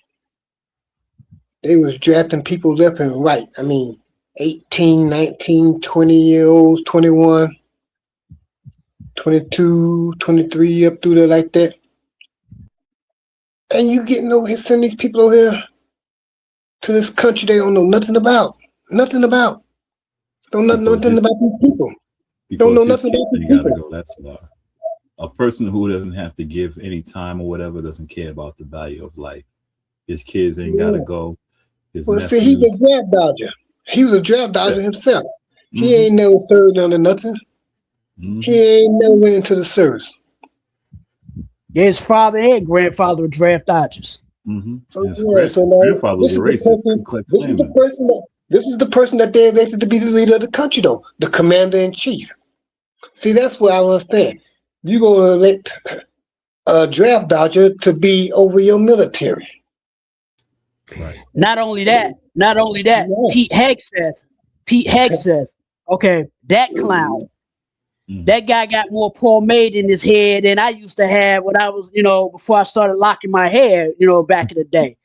they was drafting people left and right. I mean, 18, 19, 20-year-olds, 21, 22, 23, up through there like that. And you getting over here, sending these people over here to this country they don't know nothing about. Nothing about. Don't know nothing about these people. Don't know nothing about these people. Go. That's why. A person who doesn't have to give any time or whatever doesn't care about the value of life. His kids ain't got to go. Well, see, he's a draft dodger. He was a draft dodger himself. Mm-hmm. He ain't never served under nothing. Mm-hmm. He ain't never went into the service. Yeah, his father and grandfather were draft dodgers. Mm-hmm. So, grandfather was a racist. This is the person that they elected to be the leader of the country, though, the commander in chief. See, that's what I understand. You're going to elect a draft dodger to be over your military. Right. Not only that, yeah. Pete Hegseth, okay, that clown. That guy got more pomade in his head than I used to have when I was, before I started locking my hair, back in the day.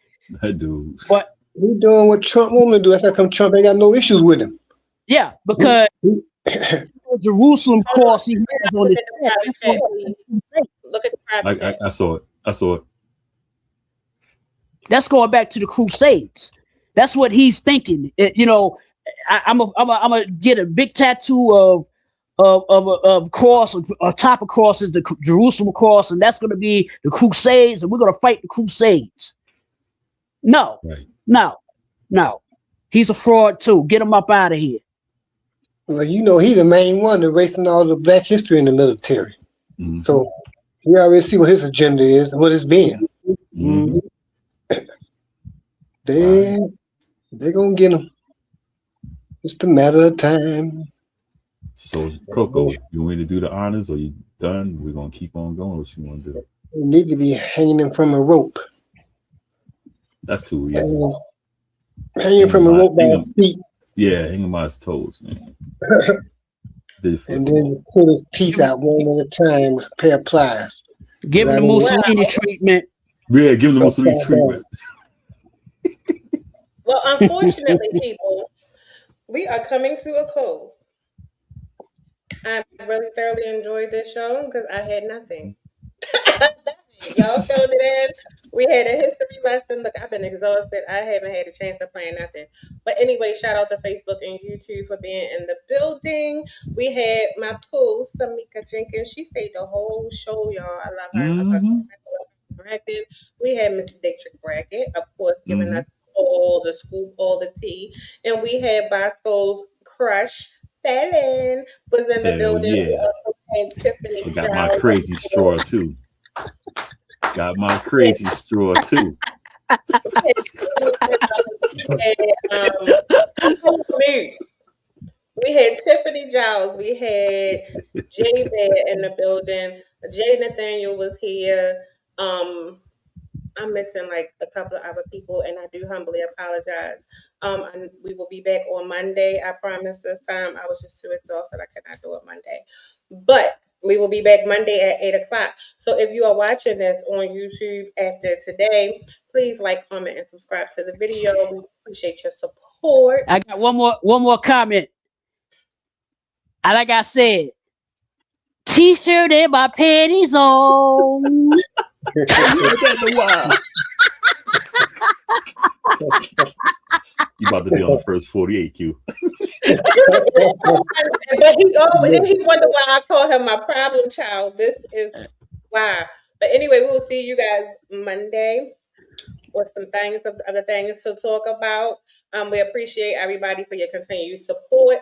That dude. But he doing what Trump want to do. That's how come Trump ain't got no issues with him. Yeah, because Jerusalem cross he has on his head. Look at the private. I saw it. That's going back to the Crusades. That's what he's thinking. I'm gonna get a big tattoo of cross, on top of cross is the Jerusalem cross, and that's gonna be the Crusades, and we're gonna fight the Crusades. No, right. No. He's a fraud too. Get him up out of here. Well, he's the main one erasing all the black history in the military. Mm-hmm. So He already see what his agenda is and what it's been. Mhm. They're gonna get him. Just a matter of time. So, Coco, you want me to do the honors, or you done? We're gonna keep on going. What you want to do? You need to be hanging him from a rope. That's too easy. Hanging from a rope by his feet. Yeah, hang him by his toes, man. And then pull his teeth out one at a time with a pair of pliers. Give him the Mussolini treatment. Yeah, give him the Mussolini treatment. Well, unfortunately, people, we are coming to a close. I really thoroughly enjoyed this show because I had nothing. Y'all filled it in. We had a history lesson. Look, I've been exhausted. I haven't had a chance to plan nothing. But anyway, shout out to Facebook and YouTube for being in the building. We had my poo, Samika Jenkins. She stayed the whole show, y'all. I love her. We had Mr. Dietrich Brackett, of course, giving us all the scoop, all the tea. And we had Bosco's crush, Fallon, was in the building. Yeah. We also had Tiffany. I got my crazy straw too. Got my crazy straw too. We had Tiffany Giles. We had Jay Bear in the building. Jay Nathaniel was here. I'm missing like a couple of other people, and I do humbly apologize. And we will be back on Monday. I promise this time. I was just too exhausted. I could not do it Monday. But we will be back Monday at 8 o'clock. So if you are watching this on YouTube after today, please like, comment, and subscribe to the video. We appreciate your support. I got one more comment. And like I said, T-shirt and my panties on. You about to be on the first 48, Q. But he wonder why I call him my problem child. This is why. But anyway, we will see you guys Monday with some other things to talk about. We appreciate everybody for your continued support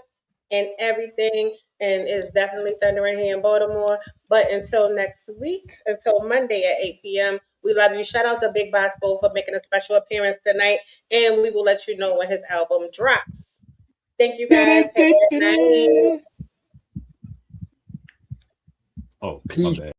and everything. And it's definitely thundering here in Baltimore. But until next week, until Monday at 8 p.m., we love you. Shout out to Big Bosco for making a special appearance tonight. And we will let you know when his album drops. Thank you guys. Have a good night. Oh, my bad.